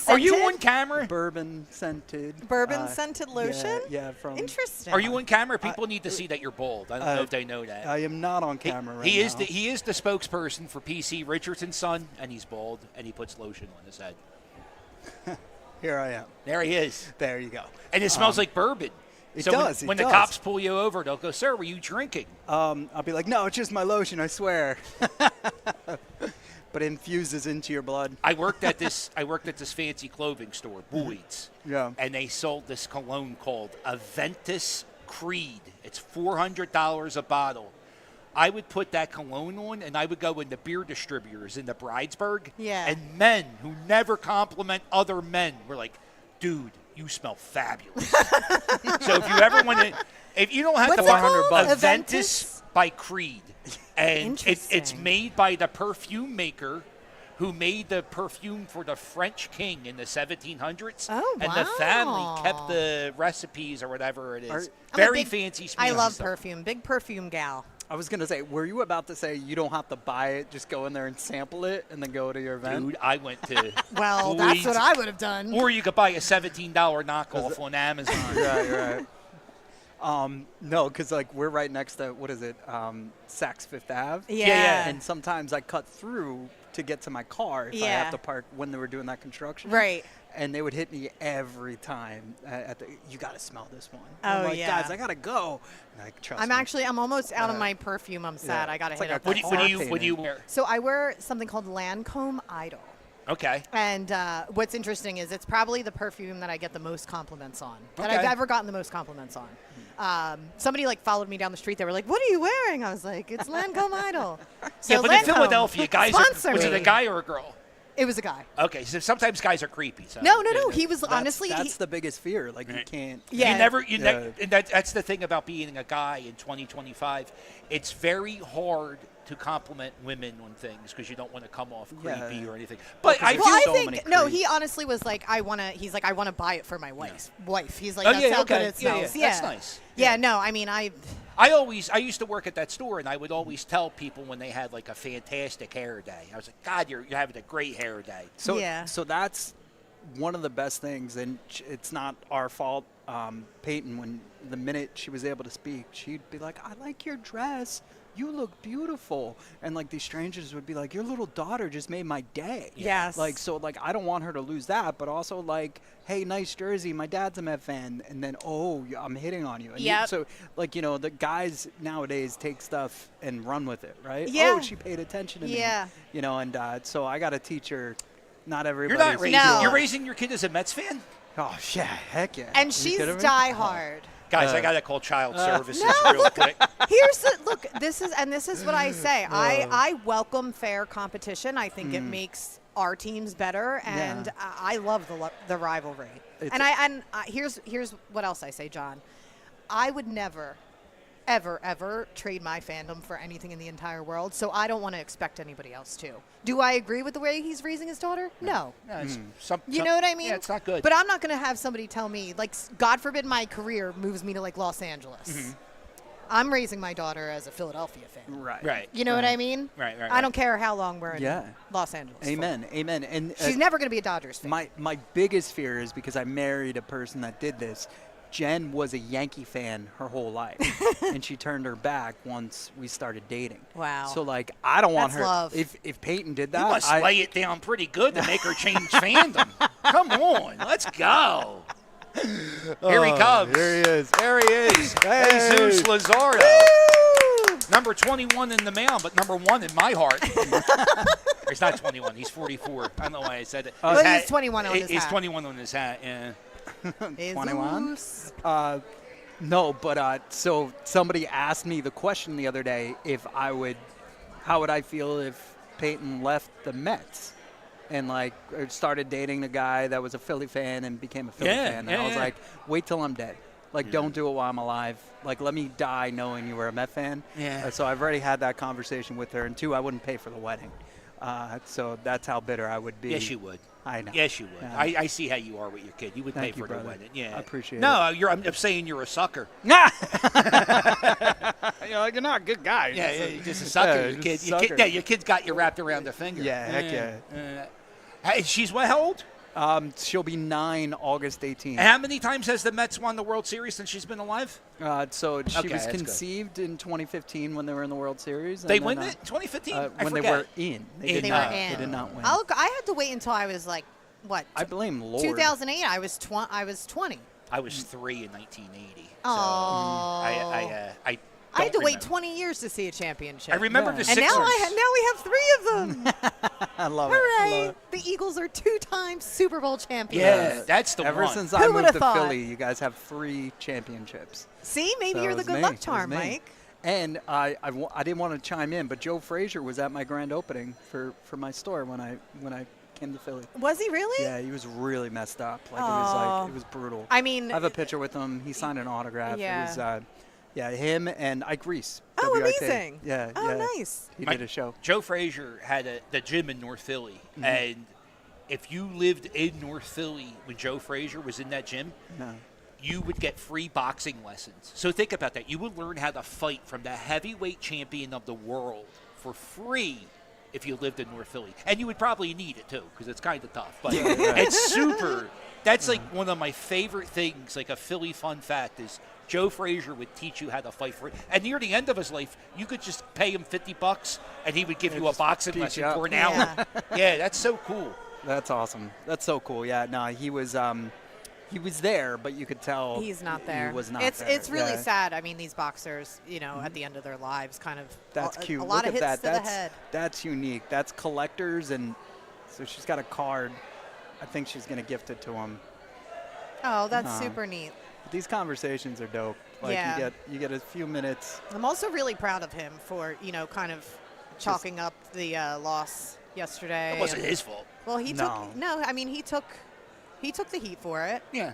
Are you on camera? Bourbon scented. Bourbon scented lotion? Yeah, from. Interesting. Are you on camera? People need to see that you're bald. I don't know if they know that. I am not on camera right now. He is the spokesperson for PC Richardson's son, and he's bald, and he puts lotion on his head. Here I am. There he is. There you go. And it smells like bourbon. It so does. When the cops pull you over, they'll go, "Sir, were you drinking?" I'll be like, "No, it's just my lotion. I swear." But it infuses into your blood. I worked at this fancy clothing store, Boyd's. Yeah. And they sold this cologne called Aventus Creed. It's $400 a bottle. I would put that cologne on, and I would go into beer distributors in the Bridesburg. Yeah. And men who never compliment other men were like, "Dude, you smell fabulous." So if you ever want to, if you don't have What's to it buy called? Aventus by Creed. And it's Interesting. made by the perfume maker who made the perfume for the French king in the 1700s. Oh, And the family wow. kept the recipes or whatever it is. I'm a Very big- fancy I smelling love stuff. perfume. Big perfume gal. I was gonna say, were you about to say you don't have to buy it, just go in there and sample it, and then go to your event? Dude, I went to Well, that's Boyd's. what I would have done. Or you could buy a $17 knockoff on Amazon. Right. No, because like we're right next to what is it, Saks Fifth Ave. Yeah. And sometimes I cut through to get to my car if I Yeah. have to park when they were doing that construction. Right. And they would hit me every time. You got to smell this one. Oh, I'm like, yeah. guys, I gotta go. And like, trust I'm me. I'm almost out of my perfume. I'm sad. yeah. I got to It's hit like up a that What do store. you wear? So I wear something called Lancome Idol. Okay. And what's interesting is it's probably the perfume that I get the most compliments on, that Okay. I've ever gotten the most compliments on. Somebody like followed me down the street. They were like, "What are you wearing?" I was like, "It's Lancome Idol." So Yeah, but in Lancome, Philadelphia, guys sponsor was it me. a guy or a girl? It was a guy. Okay, so sometimes guys are creepy. So No. He was That's- honestly. That's the biggest fear. Like you can't. Yeah. And that's the thing about being a guy in 2025. It's very hard to compliment women on things because you don't want to come off creepy Yeah. or anything. Well, But 'cause I there's feel Well, I so think many no. creeps. He honestly was like, I want to buy it for my wife. He's like, Oh, that's yeah, how okay. good it Yeah, smells. yeah. That's nice. Yeah. No, I mean, I I used to work at that store, and I would always tell people when they had like a fantastic hair day. I was like, "God, you're having a great hair day." So, Yeah. so that's one of the best things, and it's not our fault. Peyton, when the minute she was able to speak, she'd be like, "I like your dress. You look beautiful." And like these strangers would be like, "Your little daughter just made my day." Yes. Like, so like I don't want her to lose that, but also like, "Hey, nice jersey. My dad's a Met fan." And then, "Oh, I'm hitting on you." And Yep. so like, the guys nowadays take stuff and run with it, right? Yeah. Oh, she paid attention to Yeah. me. And so I got to teach her. Not You're everybody. not raising. No. You're raising your kid as a Mets fan, Oh, yeah, heck yeah. and You she's kidding me? die hard. guys. I gotta call child services No, real quick. Here's the look. This is what I say. I welcome fair competition. I think it makes our teams better, and Yeah. I love the rivalry. Here's what else I say, John. I would never, ever trade my fandom for anything in the entire world. So I don't want to expect anybody else to. Do I agree with the way he's raising his daughter? No. No, it's You know what I mean? Yeah, it's not good. But I'm not going to have somebody tell me, like, God forbid my career moves me to, like, Los Angeles. I'm raising my daughter as a Philadelphia fan. Right. You know what I mean? Right. I don't care how long we're in Yeah. Los Angeles. for. Amen. And She's never going to be a Dodgers fan. my biggest fear is because I married a person that did this. Jen was a Yankee fan her whole life, and she turned her back once we started dating. Wow. So like, I don't want That's her. love. If Peyton did You that, must lay it down pretty good to make her change fandom. Come on, let's go. Here he comes. Here he is. There he is. Jesus Luzardo. Number 21 in the mail, but number 1 in my heart. He's not 21. He's 44. I don't know why I said it. Well, His he's hat- 21 on his He's hat. 21 on his hat, yeah. 21? Jesus. No, but so somebody asked me the question the other day how would I feel if Peyton left the Mets and like or started dating a guy that was a Philly fan and became a Philly fan. And I was like, wait till I'm dead. Like, don't do it while I'm alive. Like, let me die knowing you were a Met fan. Yeah. So I've already had that conversation with her. And 2, I wouldn't pay for the wedding. So that's how bitter I would be. Yes, you would. I know. Yes, you would. Yeah. I see how you are with your kid. You would Thank pay you, for the brother. wedding. Yeah, I appreciate no, I'm saying you're a sucker. Nah! You're not a good guy. Yeah, you're just a sucker. Yeah, Your kid's got you wrapped around the finger. Yeah, heck yeah. Hey, she's how old? She'll be 9 August 18th. And how many times has the Mets won the World Series since she's been alive? So she Okay, was that's conceived in 2015 when they were in the World Series. They and win then, it? 2015? I when they forget. were in. They did They not. were in. They did not win. I had to wait until I was like, what? I blame Lord. 2008. I was 20. I was 3 in 1980. Oh. I I had to don't wait remember. 20 years to see a championship. I remember Yeah. the And Sixers. now we have 3 of them. I love it. I Hooray! love it. The Eagles are 2-time Super Bowl champions. Yeah, that's the Ever one. since Who I would've moved to thought? Philly, you guys have 3 championships. See, maybe So you're it the was good me. luck It was charm, me. Mike. And I didn't want to chime in, but Joe Frazier was at my grand opening for my store when I came to Philly. Was he really? Yeah, he was really messed up. Like Aw. it was brutal. I mean, I have a picture with him. He signed an autograph. Yeah. It was him and Ike Reese. Oh, WIP. amazing. Yeah. Oh, yeah. nice. He My- did a show. Joe Frazier had the gym in North Philly, and if you lived in North Philly when Joe Frazier was in that gym, No. you would get free boxing lessons. So think about that. You would learn how to fight from the heavyweight champion of the world for free if you lived in North Philly. And you would probably need it, too, because it's kind of tough. But it's super. That's like one of my favorite things, like a Philly fun fact is Joe Frazier would teach you how to fight for it. And near the end of his life, you could just pay him $50 and he would give you a boxing teach lesson you up. for an hour. Yeah, that's so cool. That's awesome. That's so cool. Yeah. No, he was there, but you could tell He's not there. He was not it's there. It's really Yeah. sad. I mean, these boxers, at the end of their lives, kind of That's cute. A lot Look of at hits that. to the head. That's unique. That's collectors, and so she's got a card. I think she's gonna gift it to him. Oh, that's Aw. super neat. But these conversations are dope. Like Yeah. you get a few minutes. I'm also really proud of him for kind of chalking up the loss yesterday. It wasn't and- his fault. Well, he No. took I mean, he took the heat for it. Yeah.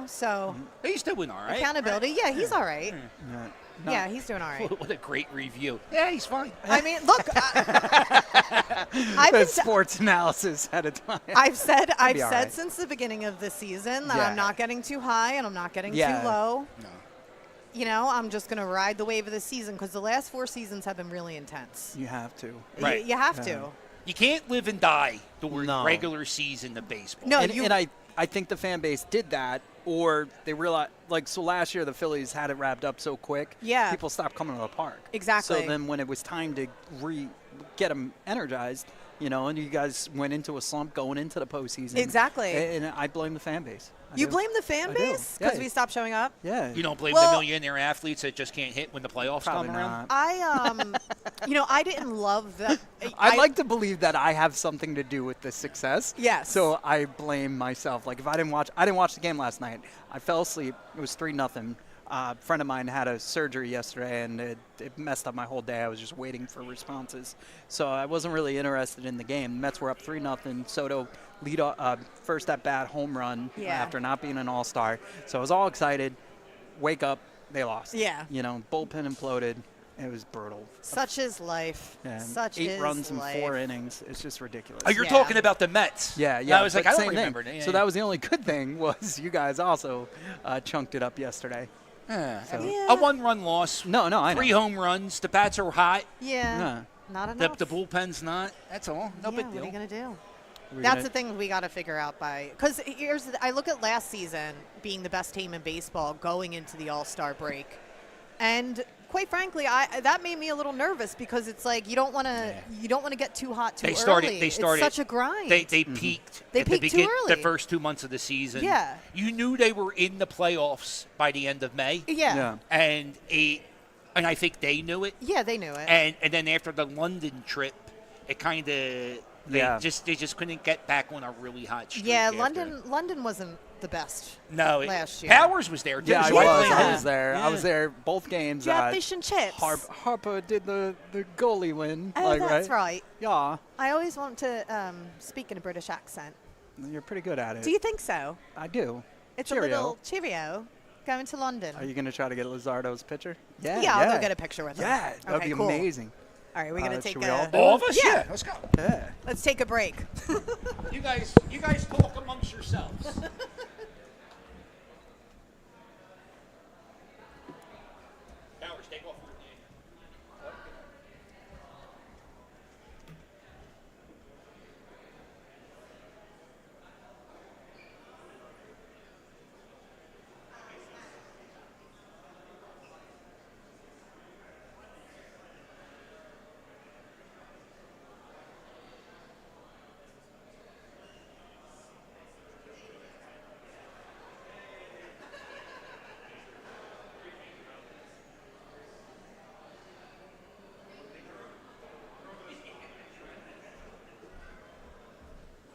So He's doing all right. accountability. Yeah, he's all right. No. Yeah, he's doing all right. What a great review. Yeah, he's fine. I mean, look, I've been Sports analysis at a time. I've said be all right. since the beginning of the season that Yeah. I'm not getting too high and I'm not getting Yeah. too low. No. I'm just going to ride the wave of the season because the last 4 seasons have been really intense. You have to. Right. You have Yeah. to. You can't live and die during No. regular season of baseball. No, And I think the fan base did that, or they realized, so last year the Phillies had it wrapped up so quick, Yeah. people stopped coming to the park. Exactly. So then when it was time to get them energized, and you guys went into a slump going into the postseason. Exactly. And I blame the fan base. I You do. blame the fan I do. base because Yeah. we stopped showing up? Yeah. You don't blame Well- the millionaire athletes that just can't hit when the playoffs Probably come around? not. I didn't love that. I'd like to believe that I have something to do with this success. Yes. So I blame myself. Like if I didn't watch the game last night. I fell asleep. It was 3-0. A friend of mine had a surgery yesterday, and it messed up my whole day. I was just waiting for responses. So I wasn't really interested in the game. The Mets were up 3-0. Soto lead first at bat home run Yeah. after not being an all-star. So I was all excited. Wake up, they lost. Yeah. Bullpen imploded. It was brutal. Such is life. Yeah, Such 8 is runs life. in 4 innings. It's just ridiculous. Oh, you're Yeah. talking about the Mets. Yeah, And yeah. I was like, but I don't same thing. remember. Yeah, So that was the only good thing was you guys also chunked it up yesterday. yeah. So- Yeah. A 1-run loss. No, I know. 3 home runs. The bats are hot. Yeah. No. Not The, enough. the bullpen's not. That's all. No yeah, big what are deal. you going to do? We're That's gonna- the thing we got to figure out because I look at last season being the best team in baseball going into the All-Star break. And quite frankly, that made me a little nervous because it's like you don't want to get too hot too They started. early. They started. It's such a grind. They peaked. They at the peaked too begin, early. The first 2 months of the season. Yeah. You knew they were in the playoffs by the end of May. yeah. And I think they knew it. Yeah, they knew it. And then after the London trip, it kind of They Yeah. just couldn't get back on a really hot streak. Yeah, after. London wasn't the best. No, last year. Powers was there. Too. Yeah, I So was. played I him. was there. Yeah. I was there both games. Did you have fish and chips? Harper did the goalie win. Oh, that's right? right. Yeah, I always want to speak in a British accent. you're pretty good at it. Do you think so? I do. It's Cheerio. a little cheerio. Going to London. Are you going to try to get Lizardo's picture? Yeah, Yeah, I'll go get a picture with him. Yeah, that'd Okay, be cool. amazing. All right, we're gonna take should we all a. do All of us? Yeah. Let's go. Yeah. Let's take a break. You guys talk amongst yourselves. Powers, take off your name.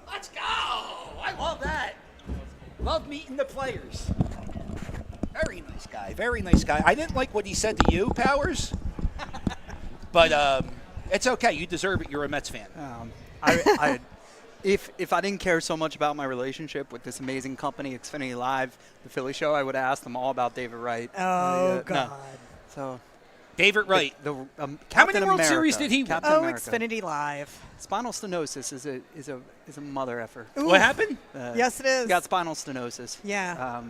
Let's go! I love that. Love meeting the players. Very nice guy. Very nice guy. I didn't like what he said to you, Powers. But it's okay. You deserve it. You're a Mets fan. If I didn't care so much about my relationship with this amazing company, Xfinity Live, the Philly show, I would have asked them all about David Wright. Oh, No. God. So David Wright. How How many World Series did he win? Captain Oh, America. Xfinity Live. Spinal stenosis is a mother effer. What happened? Yes, it is. He got spinal stenosis. Yeah.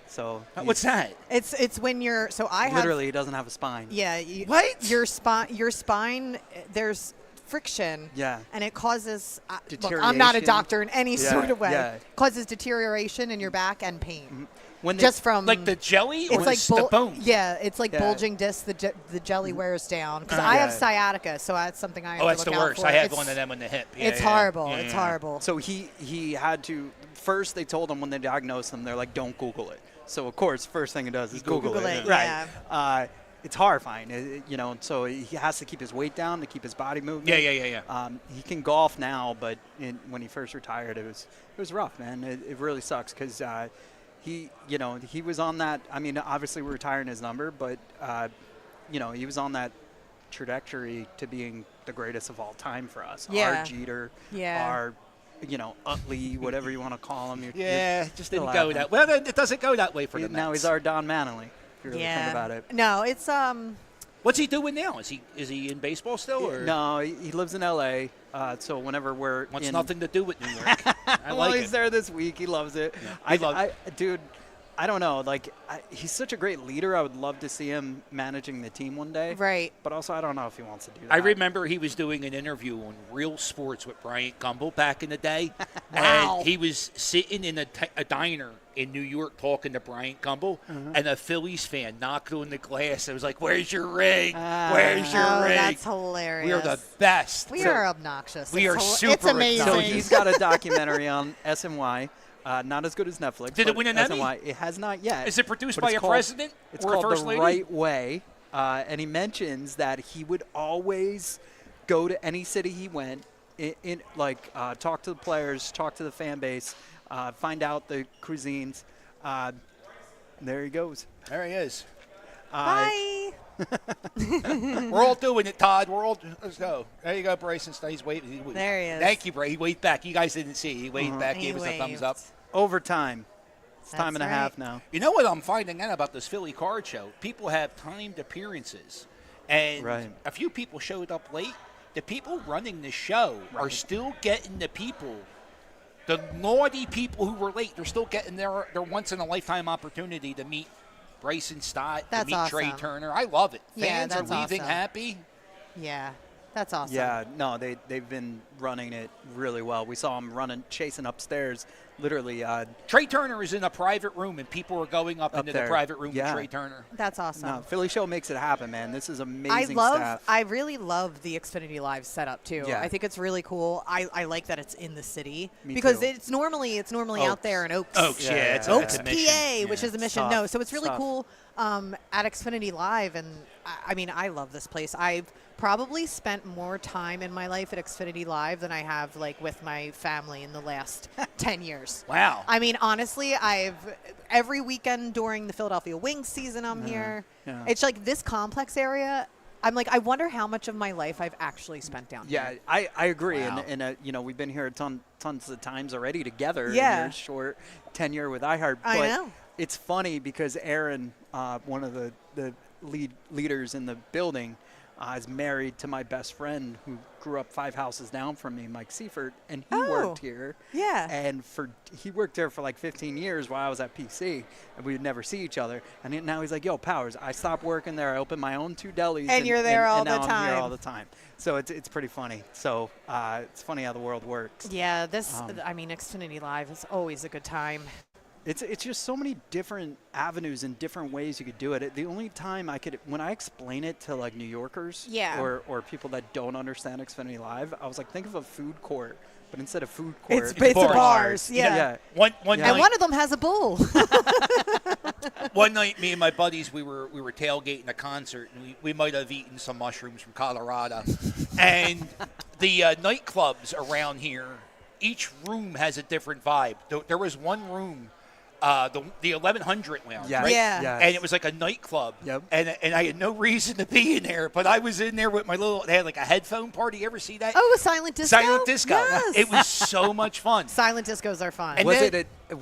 So What's that? It's when you're. So I have. literally he doesn't have a spine. Yeah. What? Your spine. There's friction. Yeah. And it causes. Look, I'm not a Deterioration. doctor in any Yeah, sort of way. yeah. Causes deterioration in your back and pain. When they- Just from Like the jelly or it's like the bone? Yeah, it's like Yeah. bulging discs. The jelly wears down because Uh-huh. I have Yeah. sciatica, so that's something I have Oh, to that's look the out worst. for. I have It's- one of them on the hip. Yeah, It's yeah, horrible. yeah, It's yeah. horrible. So he had to first. They told him when they diagnosed him, they're like, don't Google it. So of course, first thing he does is Google it, Right. yeah. It's horrifying, So he has to keep his weight down to keep his body moving. Yeah. He can golf now, but when he first retired, it was rough, man. It really sucks because he was on that. I mean, obviously we're retiring his number, but he was on that trajectory to being the greatest of all time for us. Yeah. Our Jeter, Yeah. our Utley, whatever you want to call him. Yeah, just didn't still go laughing. that. Well, it doesn't go that way for the Mets. Now he's our Don Manley. If you really think about it. No, it's What's he doing now? Is he in baseball still? Or No, he lives in L.A. So whenever we're wants in, nothing to do with New York. I well, like he's it. there this week. He loves it. Dude, I don't know. Like, he's such a great leader. I would love to see him managing the team one day. right. But also, I don't know if he wants to do that. I remember he was doing an interview on Real Sports with Bryant Gumbel back in the day. Wow. And he was sitting in a diner in New York talking to Bryant Gumbel, and a Phillies fan knocked on the glass. It was like, "Where's your ring? Where's your Oh, ring?" that's hilarious. We are the best. We are obnoxious. we It's are It's super amazing. So obnoxious. he's got a documentary on SNY. Not as good as Netflix. Did it but win an Emmy? SNY, it has not yet. Is it produced but by it's a called- president It's or a called first The lady? Right Way. And he mentions that he would always go to any city he went, talk to the players, talk to the fan base, find out the cuisines. There he goes. There he is. Bye. We're all doing it, Todd. Let's go. There you go, Bryson. He's waving. There he is. Thank you, Bray. He waved back. You guys didn't see. He waved back, He gave us a thumbs waved. up. Overtime. It's time and That's a half right. now. You know what I'm finding out about this Philly card show? People have timed appearances, and Right. a few people showed up late. The people running the show are still getting the people, the naughty people who were late. They're still getting their once in a lifetime opportunity to meet Bryson Stott, That's to meet Trea awesome. Turner. I love it. Yeah, Fans are that's leaving awesome. happy. Yeah, that's awesome. Yeah, no, they've been running it really well. We saw him chasing upstairs, literally. Trea Turner is in a private room, and people are going up into there. the private room Yeah. with Trea Turner. That's awesome. No, Philly Show makes it happen, man. This is amazing staff. I really love the Xfinity Live setup too. Yeah. I think it's really cool. I like that it's in the city Me because too. it's normally out there in Oaks. Oaks, Yeah, it's yeah, a Oaks, mission. PA, Yeah. which is a mission. Tough, No, so it's really tough. cool. at Xfinity Live, and I mean, I love this place. I've probably spent more time in my life at Xfinity Live than I have like with my family in the last 10 years. Wow. I mean, honestly, every weekend during the Philadelphia Wings season, I'm here. Yeah. It's like this complex area. I'm like, I wonder how much of my life I've actually spent down here. I agree. Wow. And you know, we've been here tons of times already together Yeah. in your short tenure with iHeart. I But know. it's funny because Aaron, one of the leaders in the building, is married to my best friend who grew up 5 houses down from me, Mike Seifert, and he worked here. Yeah. And he worked there for like 15 years while I was at PC, and we would never see each other. And now he's like, "Yo, Powers, I stopped working there. I opened my own 2 delis, And you're there all and now the I'm here time." all the time." So it's pretty funny. So it's funny how the world works. Yeah, I mean, Xfinity Live is always a good time. It's just so many different avenues and different ways you could do it. The only time when I explain it to like New Yorkers Yeah. or people that don't understand Xfinity Live, I was like, think of a food court, but instead of food court, It's bars. Yeah. Yeah. One Yeah. And night, one of them has a bull. one night, me and my buddies, we were tailgating a concert, and we might have eaten some mushrooms from Colorado. And the nightclubs around here, each room has a different vibe. There was one room, the 1100 lounge, Yes. right? Yeah. Yes. And it was like a nightclub. Yep. And I had no reason to be in there, but I was in there with my they had like a headphone party. You ever see that? Oh, a silent disco? Silent disco. Yes. It was so much fun. Silent discos are fun. And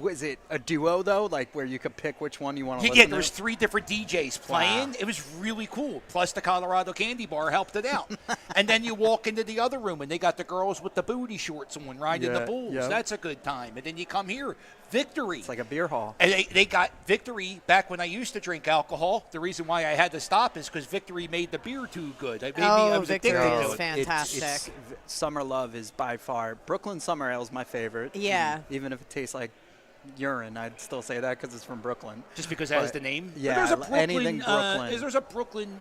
Was it a duo though, like where you could pick which one you want to Yeah, listen there was to? 3 different DJs playing. Wow. It was really cool. Plus the Colorado Candy Bar helped it out. And then you walk into the other room, and they got the girls with the booty shorts on riding the Yeah, bulls. yeah. That's a good time. And then you come here, Victory. It's like a beer hall. And they got Victory back when I used to drink alcohol. The reason why I had to stop is because Victory made the beer too good. I was Victory addicted is to it. fantastic. Summer Love is by far Brooklyn Summer Ale is my favorite. Yeah. Even if it tastes like urine, I'd still say that because it's from Brooklyn. Just because it has But, the name? But yeah, there's a Brooklyn, anything Brooklyn. there's a Brooklyn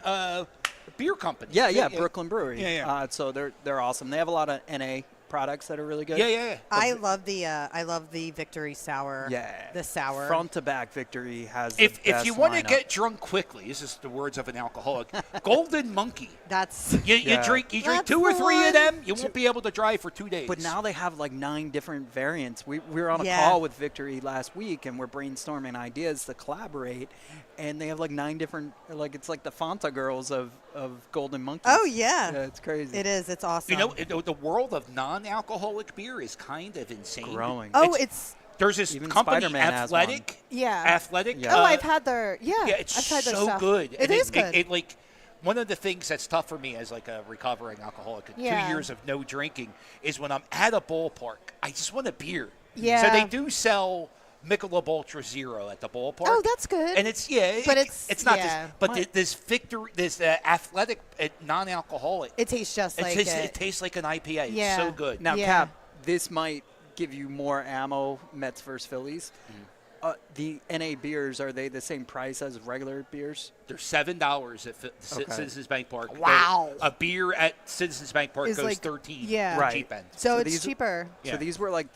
beer company. Yeah, Brooklyn Brewery. Yeah. So they're awesome. They have a lot of NA products that are really good. Yeah. I love the Victory Sour. Yeah. The sour. Front to back, Victory has the If best you want to lineup. get drunk quickly, this is the words of an alcoholic. Golden Monkey. That's You Yeah. drink That's 2 or the 3 one. of them, you won't be able to drive for 2 days. But now they have like 9 different variants. We were on a Yeah. call with Victory last week, and we're brainstorming ideas to collaborate. And they have like 9 different, like it's like the Fanta girls of Golden Monkeys. Oh, yeah. Yeah, it's crazy. It is. It's awesome. you know, the world of non-alcoholic beer is kind of insane. Growing. Oh, it's There's this Even company, Spider-Man has one. Athletic. yeah. Athletic. Yeah. Oh, I've had their Yeah, it's I've tried their so stuff. good. It And is good. It like one of the things that's tough for me as like a recovering alcoholic, Yeah. 2 years of no drinking, is when I'm at a ballpark, I just want a beer. Yeah. So they do sell Michelob Ultra Zero at the ballpark. Oh, that's good. And it's But it's not yeah. this, but this Victory, this athletic non-alcoholic. It tastes just like It tastes like an IPA. Yeah. It's so good. Now, Yeah. Cap, this might give you more ammo, Mets versus Phillies. The NA beers, are they the same price as regular beers? They're $7 at Okay. Citizens Bank Park. Wow. A beer at Citizens Bank Park Is goes like- 13. yeah. Right. Cheap end. So, So it's these- cheaper. Yeah. So these were like,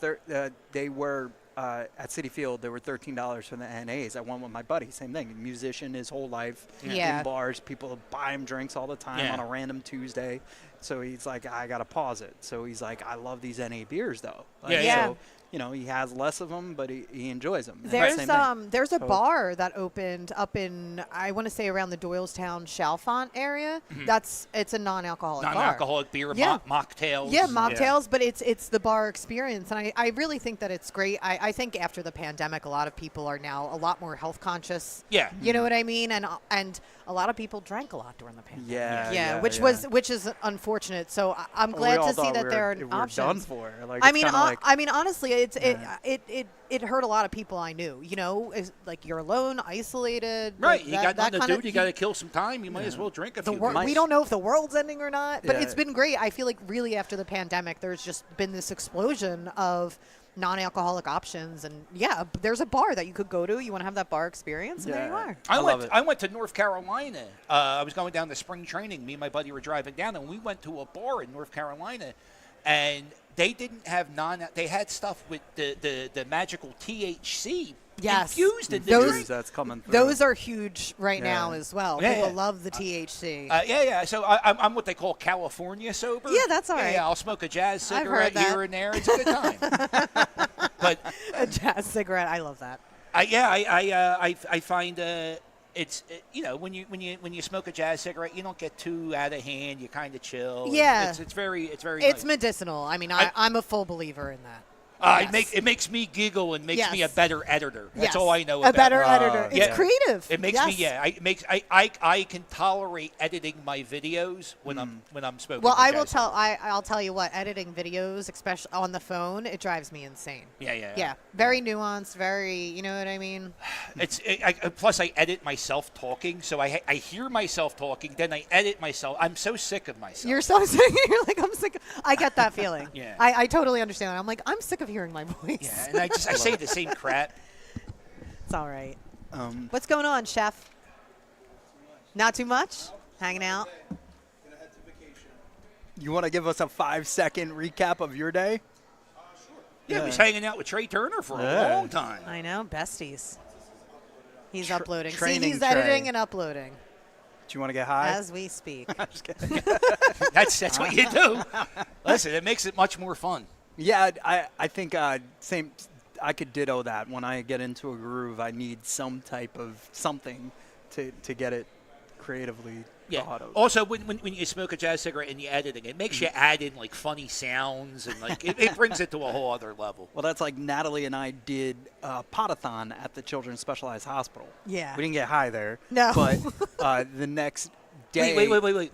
they were at Citi Field, they were $13 for the NAs. I went with my buddy, same thing. Musician his whole life Yeah. in bars. People buy him drinks all the time Yeah. on a random Tuesday. So he's like, I got to pause it. So he's like, I love these NA beers though. Like, Yeah, yeah. So, you know, he has less of them, but he enjoys them. And There's same thing. there's a So- bar that opened up in I want to say around the Doylestown Chalfont area. It's a non-alcoholic bar. Non-alcoholic beer, Yeah. mocktails. Yeah, mocktails, but it's the bar experience, and I really think that it's great. I think after the pandemic, a lot of people are now a lot more health conscious. Yeah. You know what I mean? And a lot of people drank a lot during the pandemic. Yeah, which yeah. which is unfortunate. So I'm We glad all to see thought that we there were- are we were options. done for. Like, I it's mean, kinda like- honestly, Yeah. it hurt a lot of people I knew. You know, like you're alone, isolated. Right. like You that- got nothing that to kinda- do. You got to kill some time. You might as well drink a the few wor- beers. we don't know if the world's ending or not, but Yeah. it's been great. I feel like really after the pandemic, there's just been this explosion of non-alcoholic options, and yeah, there's a bar that you could go to. You want to have that bar experience, and there you Yeah. are. I love it. I went to North Carolina. I was going down to spring training. Me and my buddy were driving down, and we went to a bar in North Carolina, and they didn't have they had stuff with the magical THC Yes. infused in the Those- drink. That's coming through. Those are huge right Yeah. now as well. Yeah, People yeah. love the THC. Yeah. So I'm what they call California sober. Yeah, that's all right. Yeah, I'll smoke a jazz I've cigarette heard that. here and there. It's a good time. But A jazz cigarette. I love that. I find it's when you smoke a jazz cigarette, you don't get too out of hand. You kind of chill. Yeah. It's very It's nice. medicinal. I mean, I- I'm a full believer in that. Yes. It makes me giggle and makes me a Yes. better editor. That's Yes. all I know A about better it. editor. It's Yeah. creative. It makes Yes. me I can tolerate editing my videos when I'm smoking. Well, the I will jazz tell. cigarette. I'll tell you what. Editing videos, especially on the phone, it drives me insane. Yeah. Yeah. Very nuanced. Very. You know what I mean? Plus I edit myself talking, so I hear myself talking, then I edit myself. I'm so sick of myself. You're so sick. You're like, I'm sick. I get that feeling. Yeah. I totally understand that. I'm like, I'm sick of hearing my voice. Yeah, and I say the same crap. It's all right. Um, What's going on, Sheff? Not too much? Hanging out? you want to give us a 5-second recap of your day? Yeah, I was hanging out with Trea Turner for a Yeah. long time. I know. Besties. He's uploading. See, training he's Trey. editing and uploading Do you want to get high? as we speak. That's what you do. Listen, it makes it much more fun. Yeah, I think same. I could ditto that. When I get into a groove, I need some type of something to get it creatively Yeah. thought of. Also, when you smoke a jazz cigarette and you're editing, it makes you add in like funny sounds and like it brings it to a whole other level. Well, that's like Natalie and I did a pot-a-thon at the Children's Specialized Hospital. Yeah. We didn't get high there. No. But the next day. Wait.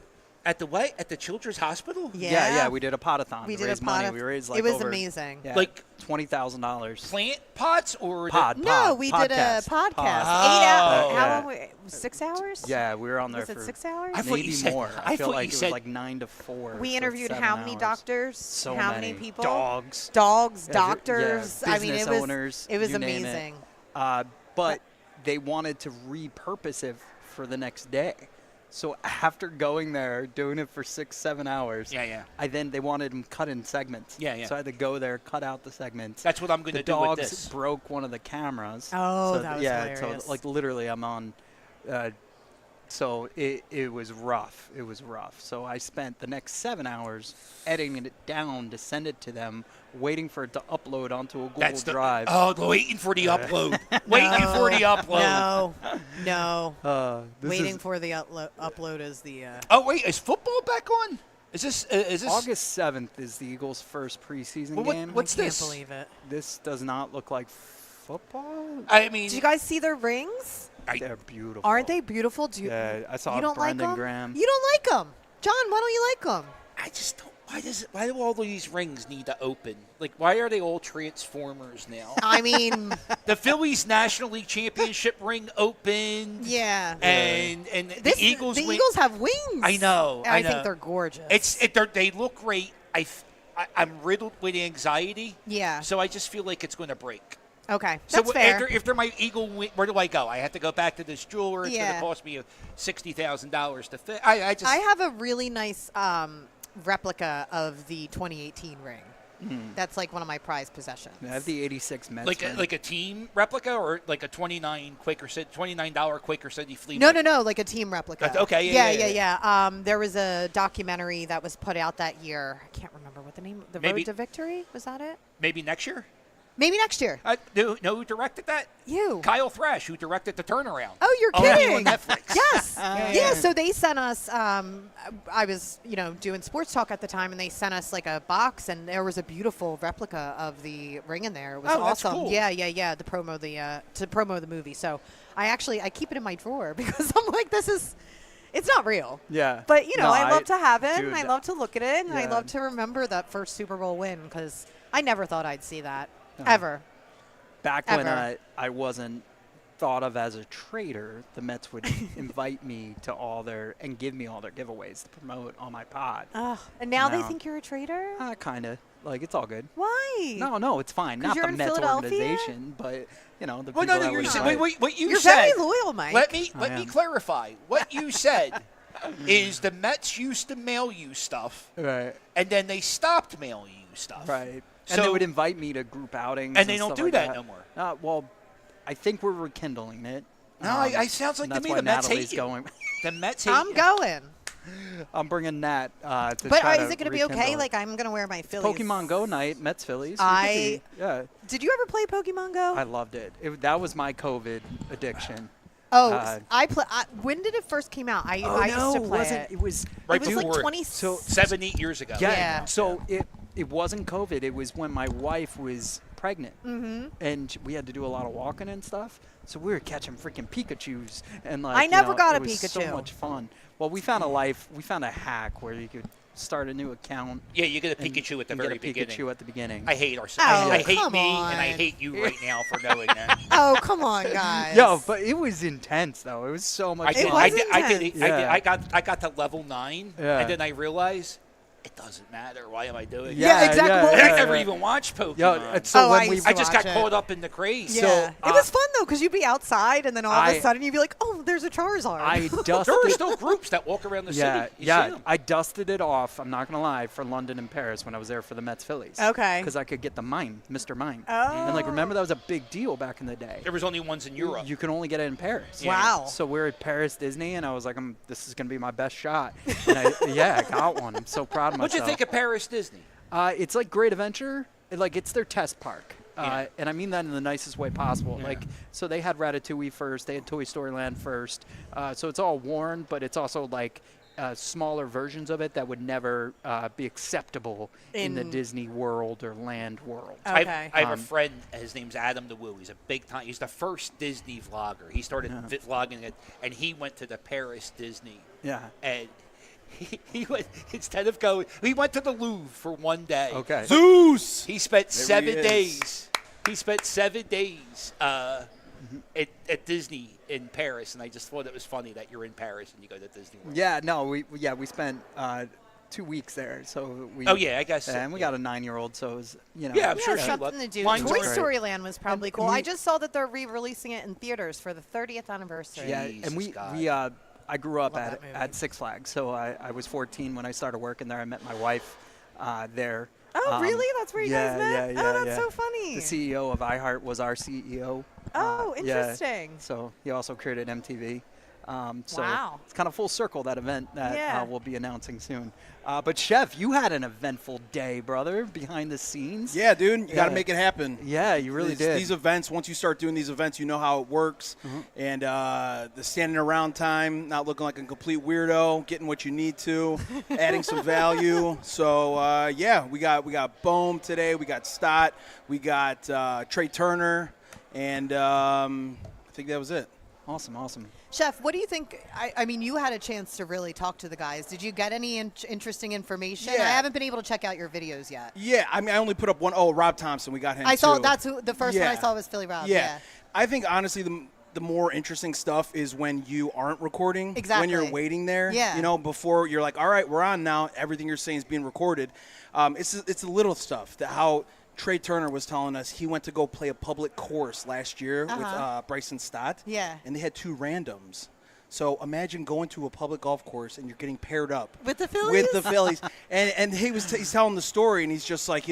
At the what? At the Children's Hospital? Yeah, we did a pot-a-thon. We to did raise a money. pot. We raised like it was over, amazing. Yeah, Like $20,000. plant pots or Pod. No, we did a podcast. podcast. Pod. 8 hours. Oh. How Yeah. long? 6 hours? Yeah, we were on there Was it for 6 hours? I thought maybe you said- more. I I feel thought like you it said- was like 9 to 4. We so interviewed 7 how many hours. doctors? So how many people? dogs. Dogs, Yeah, doctors. I mean, it business was owners, it was you name it. amazing. But they wanted to repurpose it for the next day. So after going there, doing it for 6-7 hours, Yeah. they wanted them cut in segments. Yeah. So I had to go there, cut out the segments. That's what I'm going The to do with dogs this. broke one of the cameras. Oh, so that was yeah, hilarious. so like literally, I'm on. So it was rough. It was rough. So I spent the next 7 hours editing it down to send it to them, waiting for it to upload onto a Google Drive. Waiting for the upload. Waiting for the upload. No. This Waiting is for the upload is the. Oh wait, is football back on? Is this August 7th is the Eagles' first preseason Well, game. what's I can't this? believe it. This does not look like football. I mean, Did you guys see their rings? They're beautiful. Aren't they beautiful? Do you? Yeah, I saw you don't Brendan like them? Graham. You don't like them, John? Why don't you like them? I just don't. Why do all these rings need to open? Like, why are they all Transformers now? I mean, The Phillies National League Championship ring opened. yeah. And the Eagles. The win- Eagles have wings. I know. And I know. think they're gorgeous. They look great. I'm riddled with anxiety. Yeah. So I just feel like it's going to break. Okay. So That's fair. if they're my Eagle, where do I go? I have to go back to this jeweler. It's going Yeah. to cost me $60,000 to fit. I just. I have a really nice replica of the 2018 ring. That's like one of my prized possessions. I have the 86 Mets. like ring. a team replica or like a $29 Quaker City flea. No, market? no, like a team replica. Okay, yeah. There was a documentary that was put out that year. I can't remember what the name. The Maybe- Road to Victory, was that it? Maybe next year. Maybe next year. Know who directed that? You. Kyle Thrash, who directed the Turnaround. Oh, you're Only kidding. on Netflix. Yes. yeah. So they sent us. I was, doing sports talk at the time, and they sent us like a box, and there was a beautiful replica of the ring in there. It was Oh, that's awesome. cool. Yeah. To promo the movie. So I keep it in my drawer because I'm like, it's not real. Yeah. But No, I love to have it, dude, and I love to look at it, and I yeah. love to remember that first Super Bowl win because I never thought I'd see that No. ever. Back when Ever. I wasn't thought of as a trader, the Mets would invite me to and give me all their giveaways to promote on my pod. And now they No. think you're a traitor? Kind of. Like, it's all good. Why? No, it's fine. 'Cause Not you're the in Mets Philadelphia? organization, but, the Well, people no, that you're would saying, invite. wait, what you You're said. very loyal, Mike. Let me am. clarify. What you said is the Mets used to mail you stuff, Right. and then they stopped mailing you stuff. Right. So- And they would invite me to group outings. And they don't stuff do like that no more. Well, I think we're rekindling it. No, I sounds like and to that's me why the Mets Natalie's hate you. going. The Mets hate I'm you. going. I'm bringing Nat to But try is to it going to be okay? rekindle it. Like, I'm going to wear my Phillies. Pokemon Go night, Mets Phillies. Yeah, Did you ever play Pokemon Go? I loved it. That was my COVID addiction. Oh, when did it first came out? I used to play wasn't it. it was Right It was like before 20. 7, 8 years ago. Yeah. So it wasn't COVID. It was when my wife was pregnant, and we had to do a lot of walking and stuff. So we were catching freaking Pikachus, and like I never got it a was so Pikachu. much fun. Well, we found a hack where you could start a new account. Yeah, you get a Pikachu at the and very get a beginning. Pikachu at the beginning. I hate ourselves. Oh, I hate come me, and I on. hate you right now for knowing that. Oh, come on, guys. Yo, but it was intense though. It was so much I fun. did. intense. I got to level 9, Yeah. and then I realized it doesn't matter. Why am I doing it? Yeah, exactly. Well, I never even watched Pokemon. Yo, so Oh, when I we used to I just got watch it. caught up in the craze. Yeah. So, it was fun, though, because you'd be outside, and then all of a I- sudden you'd be like, oh, there's a Charizard. I There are dusted. still groups that walk around the Yeah, city. You see yeah. 'em. I dusted it off. I'm not gonna lie, for London and Paris when I was there for the Mets Phillies. Okay. Because I could get the Mime, Mr. Mime. Oh. And like, remember that was a big deal back in the day. There was only ones in Europe. You could only get it in Paris. Yeah. Wow. So we're at Paris Disney, and I was like, this is gonna be my best shot. And I got one. I'm so proud of myself. What'd you think of Paris Disney? It's like Great Adventure. It's their test park. Yeah. And I mean that in the nicest way possible. Yeah. So they had Ratatouille first. They had Toy Story Land first. So it's all worn, but it's also like smaller versions of it that would never be acceptable in the In- Disney World or Land world. Okay. I have a friend. His name's Adam the Woo. He's a big time. He's the first Disney vlogger. He started vlogging it, and he went to the Paris Disney. Yeah. And he went instead of going. He went to the Louvre for one day. Okay. Zeus. He spent There he 7 is. days. He spent 7 days at Disney in Paris, and I just thought it was funny that you're in Paris and you go to Disney World. Yeah. No. We spent 2 weeks there. So we. Oh yeah, I guess. And we got a 9-year-old, so it was Yeah, I'm Yeah, sure she something loved to do. Mine's Toy great. Story Land was probably And cool. we- I just saw that they're re-releasing it in theaters for the 30th anniversary. Yeah, Jesus and God. I grew up Love that movie. at Six Flags, so I was 14 when I started working there. I met my wife there. Oh, really? That's where you guys met? Oh, that's so funny. The CEO of iHeart was our CEO. Oh, yeah. interesting. So he also created MTV. So Wow. it's kind of full circle, that event that Yeah. we'll be announcing soon. But Sheff, you had an eventful day, brother, behind the scenes. Yeah, dude, you got to Yeah. make it happen. Yeah, you really did. These events, once you start doing these events, you know how it works. And the standing around time, not looking like a complete weirdo, getting what you need to, adding some value. So yeah, we got Bohm today, we got Stott, we got Trea Turner, and I think that was it. Awesome. Sheff, what do you think? I mean, you had a chance to really talk to the guys. Did you get any interesting information? Yeah. I haven't been able to check out your videos yet. Yeah, I mean, I only put up one. Oh, Rob Thompson, we got him. I saw too. that's who the first one I Yeah. saw was Philly Rob. Yeah. I think honestly the more interesting stuff is when you aren't recording. Exactly. When you're waiting there. Yeah. You know, before you're like, all right, we're on now. Everything you're saying is being recorded. It's the little stuff that how Trea Turner was telling us he went to go play a public course last year with Bryson Stott. Yeah. And they had 2 randoms. So imagine going to a public golf course and you're getting paired up With the Phillies? With the Phillies, and he's telling the story, and he's just like,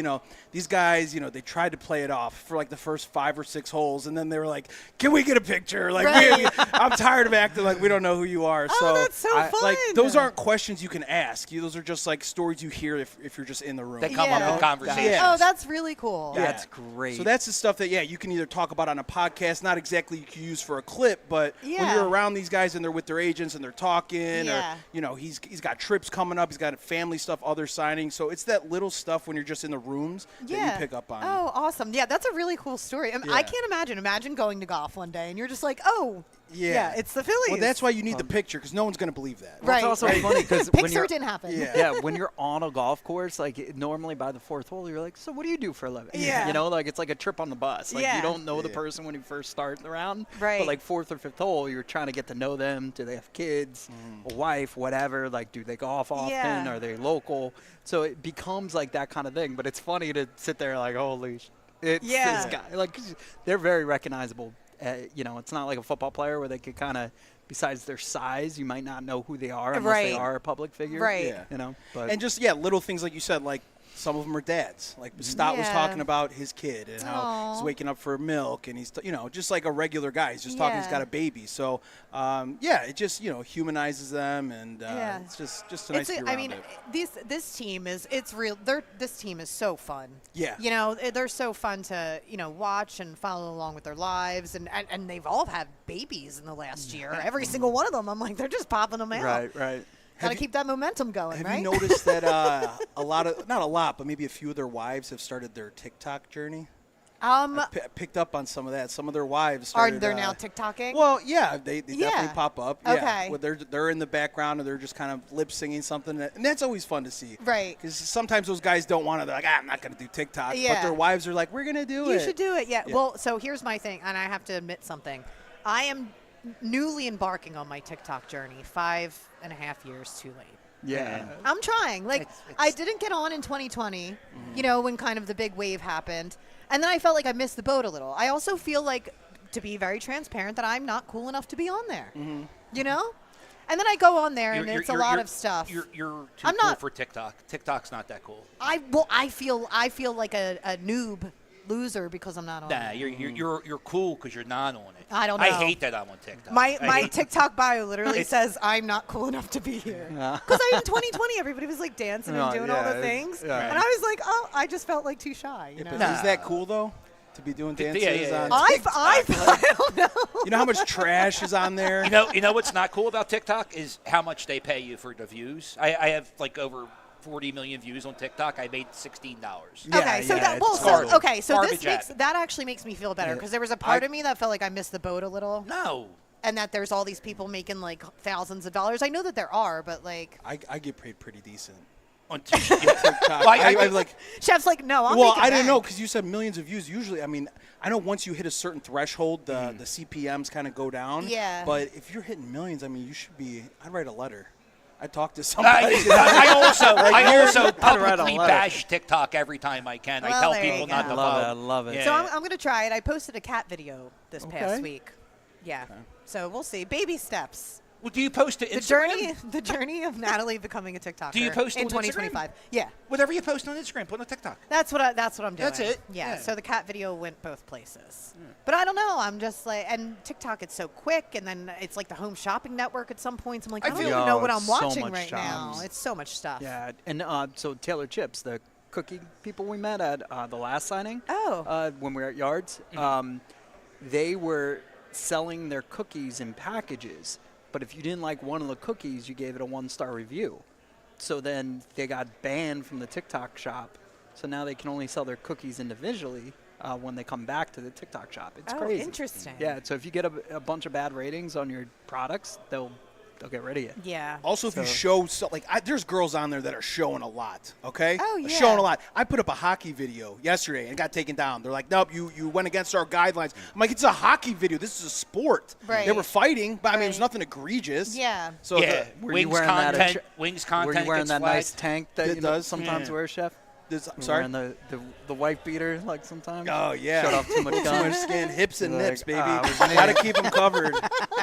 these guys, they tried to play it off for like the first 5 or 6 holes, and then they were like, "Can we get a picture?" Like, Right. I'm tired of acting like we don't know who you are. Oh, so that's so fun. Like those aren't questions you can ask. Those are just like stories you hear if you're just in the room. They come Yeah. up in conversations. Yeah. Oh, that's really cool. Yeah. That's great. So that's the stuff that you can either talk about on a podcast, not exactly you can use for a clip, but when Yeah. you're around these guys and they're with their agents and they're talking, Yeah. or he's got trips coming up, he's got family stuff, other signings. So it's that little stuff when you're just in the rooms that you pick up on. Oh, awesome. Yeah, that's a really cool story. I Yeah. can't imagine going to golf one day and you're just like, oh, yeah, it's the Phillies. Well, that's why you need the picture because no one's going to believe that. Well, it's also funny because when Pixar you're didn't happen. Yeah. when you're on a golf course, like normally by the 4th hole, you're like, so what do you do for a living? Yeah. Like it's like a trip on the bus. Like Yeah. you don't know the person when you first start the round. Right. But like 4th or 5th hole, you're trying to get to know them. Do they have kids, a wife, whatever? Like, do they golf often? Yeah. Are they local? So it becomes like that kind of thing. But it's funny to sit there like, holy, it's Yeah. this guy. Like, 'cause they're very recognizable. It's not like a football player where they could kind of. Besides their size, you might not know who they are unless they Right. are a public figure. Right. Yeah. But And just little things like you said, like some of them are dads. Like Stott was Yeah. talking about his kid and how Aw. he's waking up for milk, and he's just like a regular guy. He's just talking. He's Yeah. got a baby. So it just humanizes them, and Yeah. it's just a nice to be I around mean, it. this team is real. This team is so fun. Yeah. They're so fun to watch and follow along with their lives, and they've all had babies in the last year. Every single one of them. I'm like, they're just popping them out. Right. Gotta keep that momentum going, Have right? you noticed that not a lot, but maybe a few of their wives have started their TikTok journey? Picked up on some of that. Some of their wives started. Are they now TikToking? Well, yeah, they Yeah. definitely pop up. Okay. Yeah, where they're in the background and they're just kind of lip singing something, and that's always fun to see. Right. Because sometimes those guys don't want to. They're like, I'm not going to do TikTok. Yeah. But their wives are like, we're going to do it. You should do it, yeah. Yeah. Well, so here's my thing, and I have to admit something. I am newly embarking on my TikTok journey, 5.5 years too late. Yeah. I'm trying. Like, It's- I didn't get on in 2020, when kind of the big wave happened. And then I felt like I missed the boat a little. I also feel like, to be very transparent, that I'm not cool enough to be on there. You know? And then I go on there, and it's a lot of stuff. You're too I'm cool not- for TikTok. TikTok's not that cool. I feel like a noob loser because I'm not on Nah, it. you're cool because you're not on it. I don't I know. hate that I'm on TikTok. My I hate- TikTok bio literally says I'm not cool enough to be here. Because in 2020 everybody was like dancing and Oh, doing all the yeah, things, yeah. and I was like, oh, I just felt like too shy. You know? But is that cool though? To be doing dances yeah. on I TikTok? don't know. You know how much trash is on there? You know what's not cool about TikTok is how much they pay you for the views. I have like over 40 million views on TikTok. I made $16. Yeah, Okay, so yeah, that it's so garbage. okay, so this Garbage makes app. that actually makes me feel better because there was a part of me that felt like I missed the boat a little, No. and that there's all these people making like thousands of dollars. I know that there are, but like I get paid pretty decent. On TikTok. TikTok. Well, I like. Chef's like, no, I'm Well, making I didn't know bank. because you said millions of views. Usually, I mean, I know once you hit a certain threshold, the CPMs kind of go down. Yeah. But if you're hitting millions, I mean, you should be. I'd write a letter. I'd talk to I somebody. I also write a publicly letter. bash TikTok every time I can. I Well, tell there you people go. not to Love it. I follow. love it. Yeah. So I'm going to try it. I posted a cat video this past Okay. week. Yeah. So we'll see. Baby steps. Well, do you post to The Instagram? journey of Natalie becoming a TikToker. Do you post in on Instagram? 2025? Yeah. Whatever you post on Instagram, put on TikTok. That's what I'm doing. That's it? Yeah. Yeah. So the cat video went both places. But I don't know. I'm just like, and TikTok, it's so quick, and then it's like the home shopping network at some points. I'm like, I don't feel- even know Yo, what I'm it's so watching much right stuff. now. It's so much stuff. Yeah, and so Taylor Chips, the cookie people we met at the last signing, Oh. when we were at Yards, they were selling their cookies in packages. But if you didn't like one of the cookies, you gave it a 1-star review. So then they got banned from the TikTok shop. So now they can only sell their cookies individually when they come back to the TikTok shop. It's Oh, crazy. interesting. Yeah, so if you get a bunch of bad ratings on your products, they'll get rid of you. Yeah. Also, if you So- show there's girls on there that are showing a lot. Okay. Oh, yeah. Showing a lot. I put up a hockey video yesterday and got taken down. They're like, nope, you went against our guidelines. I'm like, it's a hockey video. This is a sport. Right. They were fighting, but I mean, it was Right. nothing egregious. Yeah. So Yeah. Were you Wings wearing that at content. ch- Wings Were content you wearing gets that nice flagged. tank that It you does. sometimes Yeah. wear, Chef? I'm You're sorry. wearing the white beater like sometimes. Oh yeah. Shut off too much Too gun. much skin, hips and Like, nips, baby. it was me. Got to keep them covered.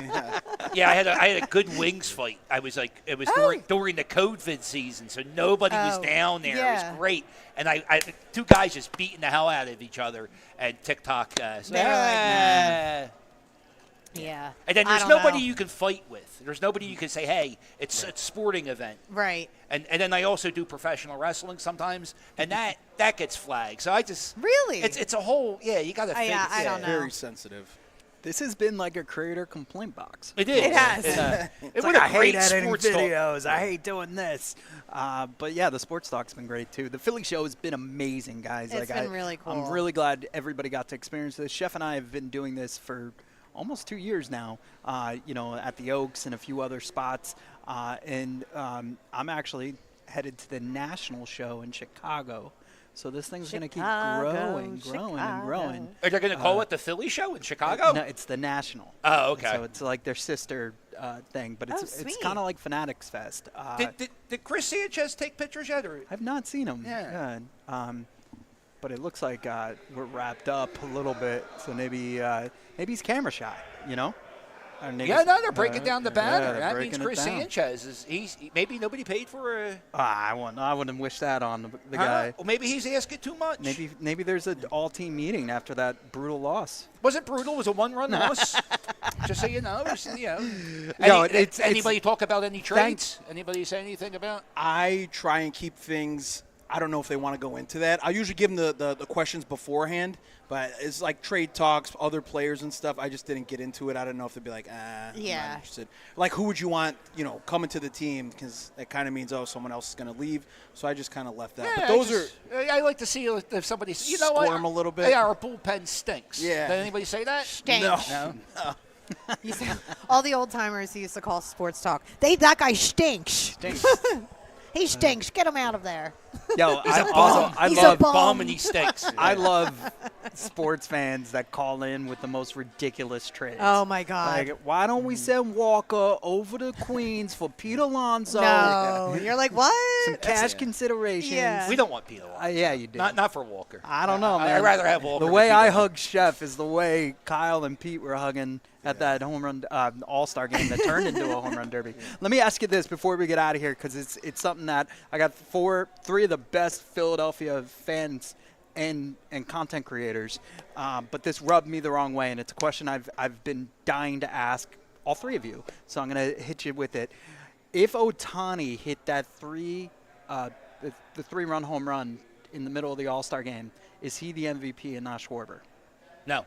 Yeah. Yeah, I had a good wings fight. I was like, it was during the COVID season, so nobody was Oh, down there. It yeah. was great, and I two guys just beating the hell out of each other, and TikTok. They were like, Yeah. And then I there's don't nobody know. you can fight with. There's nobody you can say, hey, it's a sporting event. Right. And then I also do professional wrestling sometimes, and that gets flagged. So I just Really? it's a whole you got to. Yeah, I don't know. Very sensitive. This has been like a creator complaint box. It is. It has. It Like, was I a hate great editing sports talk. videos. I hate doing this. But yeah, the sports talk's been great too. The Philly show has been amazing, guys. It's been really cool. I'm really glad everybody got to experience this. Chef and I have been doing this for almost 2 years now. At the Oaks and a few other spots. And I'm actually headed to the national show in Chicago. So this thing's going to keep growing and growing. Are they going to call it the Philly show in Chicago? No, it's the national. Oh, okay. So it's like their sister thing, but it's sweet. kind of like Fanatics Fest. Did Chris Sanchez take pictures yet? Or? I've not seen him. Yeah. But it looks like we're wrapped up a little bit, so maybe he's camera shy. Yeah, no, they're breaking down the banner. they're That means breaking it Chris down. Sanchez maybe nobody paid for a. I wouldn't wish that on the guy. Well, maybe he's asking too much. Maybe there's an all-team meeting after that brutal loss. Wasn't brutal. It was a one-run loss. Just so you know. No, Anybody talk about any trades? Anybody say anything about? I try and keep things. I don't know if they want to go into that. I usually give them the questions beforehand, but it's like trade talks, other players and stuff. I just didn't get into it. I don't know if they'd be like, I'm not interested. Like, who would you want, coming to the team? Because that kind of means, someone else is going to leave. So I just kind of left that. Yeah, but I like to see if somebody, you know what? Squirm a little bit. Yeah, our bullpen stinks. Yeah. Did anybody say that? Stinks. No. All the old timers used to call sports talk. That guy stinks. He stinks. Get him out of there. Yo, He's I a bum and he stinks. I love sports fans that call in with the most ridiculous trades. Oh my God! Like, why don't we send Walker over to Queens for Pete Alonso? No, you're like, what? Some cash considerations. Yeah. We don't want Peter Walker. Yeah, you do. Not for Walker. I don't know, man. I'd rather have Walker. The way I hug Sheff is the way Kyle and Pete were hugging at that home run All-Star game that turned into a home run derby. Let me ask you this before we get out of here, because it's something that I got three of the best Philadelphia fans and content creators, but this rubbed me the wrong way, and it's a question I've been dying to ask all three of you. So I'm gonna hit you with it. If Ohtani hit that the 3-run home run in the middle of the All-Star game, is he the MVP and not Schwarber? No.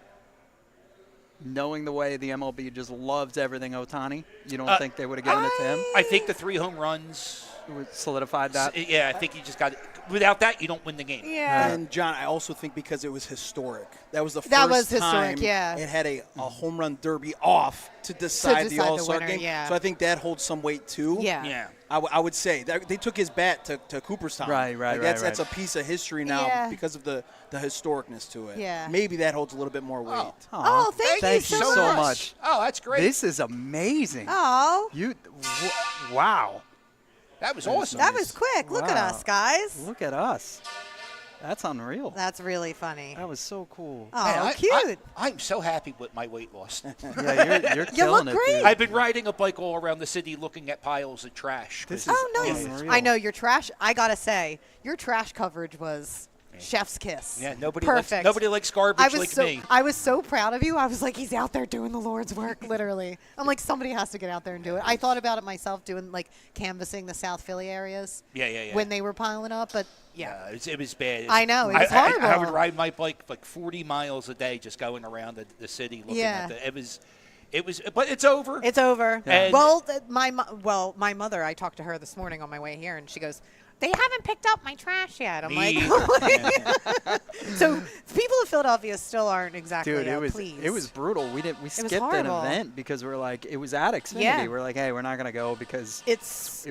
Knowing the way the MLB just loves everything Ohtani, you don't think they would have given it to him? I think the 3 home runs Solidified that? Yeah, I think you just got it. Without that, you don't win the game. Yeah. And, John, I also think because it was historic. That was the That first was historic, time yeah. it had a home run derby off to decide the All-Star winner, game. yeah. So I think that holds some weight, too. Yeah. Yeah. I would say they took his bat to Cooperstown. Right. That's a piece of history now Yeah. because of the historicness to it. Yeah. Maybe that holds a little bit more weight. Oh, thank you so much. Oh, that's great. This is amazing. Oh, Wow. That was awesome. that was quick. Look at Wow. us, guys. Look at us. That's unreal. That's really funny. That was so cool. Oh, Man, cute. I'm so happy with my weight loss. Yeah, you're You killing look it, great. dude. I've been riding a bike all around the city looking at piles of trash. This Oh, is nice. unreal. I know your trash. I gotta say, your trash coverage was chef's kiss. Yeah, nobody Perfect. likes garbage like me. I was so proud of you. I was like, he's out there doing the Lord's work, literally. I'm like, somebody has to get out there and do it. I thought about it myself, doing like canvassing the South Philly areas. Yeah. When they were piling up, but yeah. It was bad. I know, it was I horrible. would ride my bike like 40 miles a day just going around the city looking Yeah. at it was, but it's over. It's over. Yeah. And- Well, my mother, I talked to her this morning on my way here, and she goes, they haven't picked up my trash yet. I'm like, so people in Philadelphia still aren't exactly Dude, pleased. it was brutal. We skipped an horrible. event because we're like, it was at Xfinity. Yeah. We're like, hey, we're not gonna go because it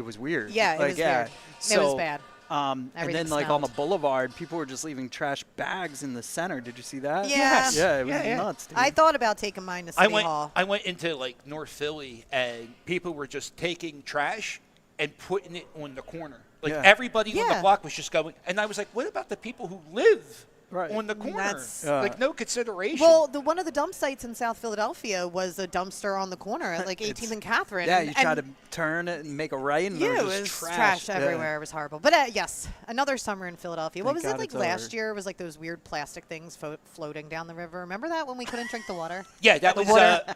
was weird. Yeah, it like, was weird. So, It was bad. And Everything then like on the smelled. boulevard, people were just leaving trash bags in the center. Did you see that? Yeah. Yes. Yeah, it was Yeah. nuts, dude. I thought about taking mine to City Hall. I went into like North Philly and people were just taking trash and putting it on the corner. Like Yeah. everybody on the Yeah. block was just going. And I was like, what about the people who live Right. on the corner? That's- like no consideration. Well, one of the dump sites in South Philadelphia was a dumpster on the corner at like 18th and Catherine. Yeah, you and try to turn it and make a right, and there Yeah, it was was just trash Yeah. everywhere. It was horrible. But yes, another summer in Philadelphia. What Thank was it God like it's last over. year? It was like those weird plastic things floating down the river. Remember that when we couldn't drink the water? yeah, that The was. water-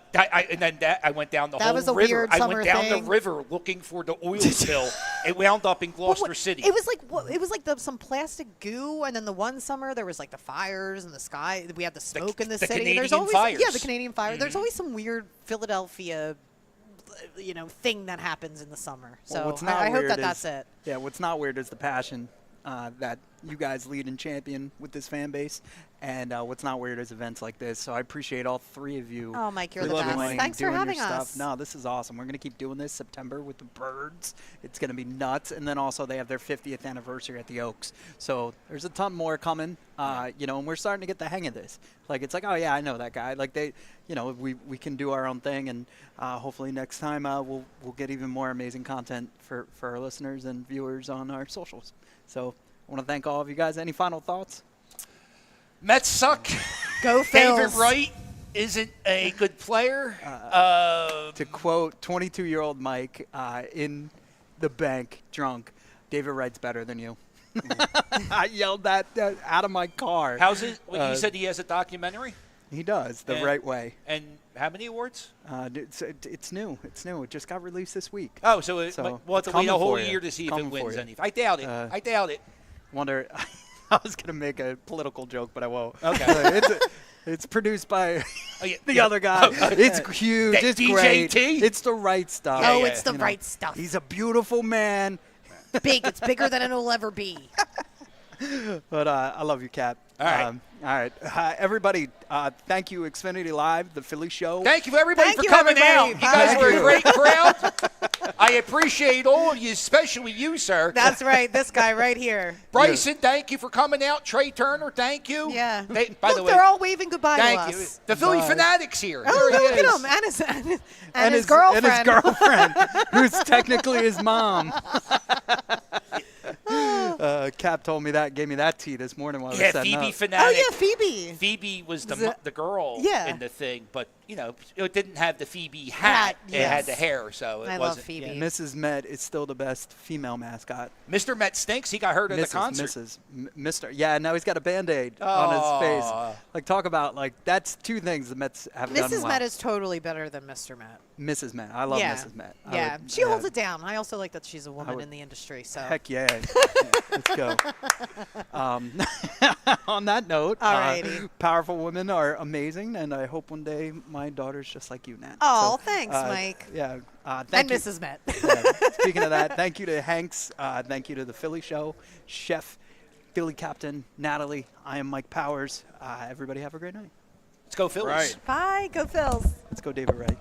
And then I went down the That whole was a river. weird I summer went down thing. the river looking for the oil spill. It wound up in Gloucester City. It was like some plastic goo, and then the one summer there was like the fires in the sky. We had the smoke in the the city. Canadian There's always fires. yeah, the Canadian fire. There's always some weird Philadelphia, thing that happens in the summer. Well, So what's not I hope weird that's is- it. Yeah, what's not weird is the passion that you guys lead and champion with this fan base. And what's not weird is events like this. So I appreciate all three of you. Oh, Mike, you're for the best. doing- Thanks for doing your having stuff. us. No, this is awesome. We're going to keep doing this September with the Birds. It's going to be nuts. And then also they have their 50th anniversary at the Oaks. So there's a ton more coming, and we're starting to get the hang of this. Like, it's like, oh, yeah, I know that guy. Like, we can do our own thing. And hopefully next time we'll get even more amazing content for our listeners and viewers on our socials. So I want to thank all of you guys. Any final thoughts? Mets suck. Go David Phils. Wright isn't a good player. To quote 22-year-old Mike in the bank, drunk, David Wright's better than you. I yelled that out of my car. How's it? Well, you said he has a documentary? He does, The Right Way. And how many awards? It's new. It's new. It just got released this week. Oh, so we'll have to wait a whole for you. year to see if it Coming for wins you. anything. I doubt it. I doubt it. Wonder. I was going to make a political joke, but I won't. Okay. It's produced by Oh, yeah. the other guy. It's huge. That It's DJT? great. It's the right stuff. Yeah, Oh, yeah. it's the You know, right stuff. He's a beautiful man. Big. It's bigger than it'll ever be. But I love you, Cap. All right. All right. Everybody, thank you, Xfinity Live, the Philly show. Thank you, everybody, Thank for you, coming everybody. out. You guys Thank were you. a great crowd. I appreciate all of you, especially you, sir. That's right. This guy right here. Bryson, thank you for coming out. Trea Turner, thank you. Yeah. By Look, the way, they're all waving goodbye thank to you. us. The Philly Bye. Fanatics here. Oh, There he look is. at him. And his girlfriend. And his girlfriend, who's technically his mom. Cap told me that, gave me that tea this morning while I was Yeah, setting Phoebe up. Fanatic. Oh, yeah, Phoebe. Phoebe was The- the girl Yeah. in the thing, but it didn't have the Phoebe hat. It had yes. the hair, so it I wasn't. love Phoebe. yeah. Mrs. Met is still the best female mascot. Mr. Met stinks. He got hurt at the concert. Mr. Yeah, now he's got a Band-Aid on his face. Aw. Like, talk about, that's two things the Mets have done Mrs. well. Met is totally better than Mr. Met. Mrs. Met. I love Yeah. Mrs. Met. Yeah, she holds it down. I also like that she's a woman would- in the industry. So Heck yeah. Let's go. On that note, Alrighty. powerful women are amazing, and I hope one day my daughter's just like you, Nat. Oh, thanks, Mike. Yeah. and Thank you. Mrs. Met. Speaking of that, thank you to Hanks. Thank you to the Philly Show, Sheff, Phiilly Captain, Natalie. I am Mike Powers. Everybody have a great night. Let's go Phillies. Right. Bye. Go Phils. Let's go, David Wright.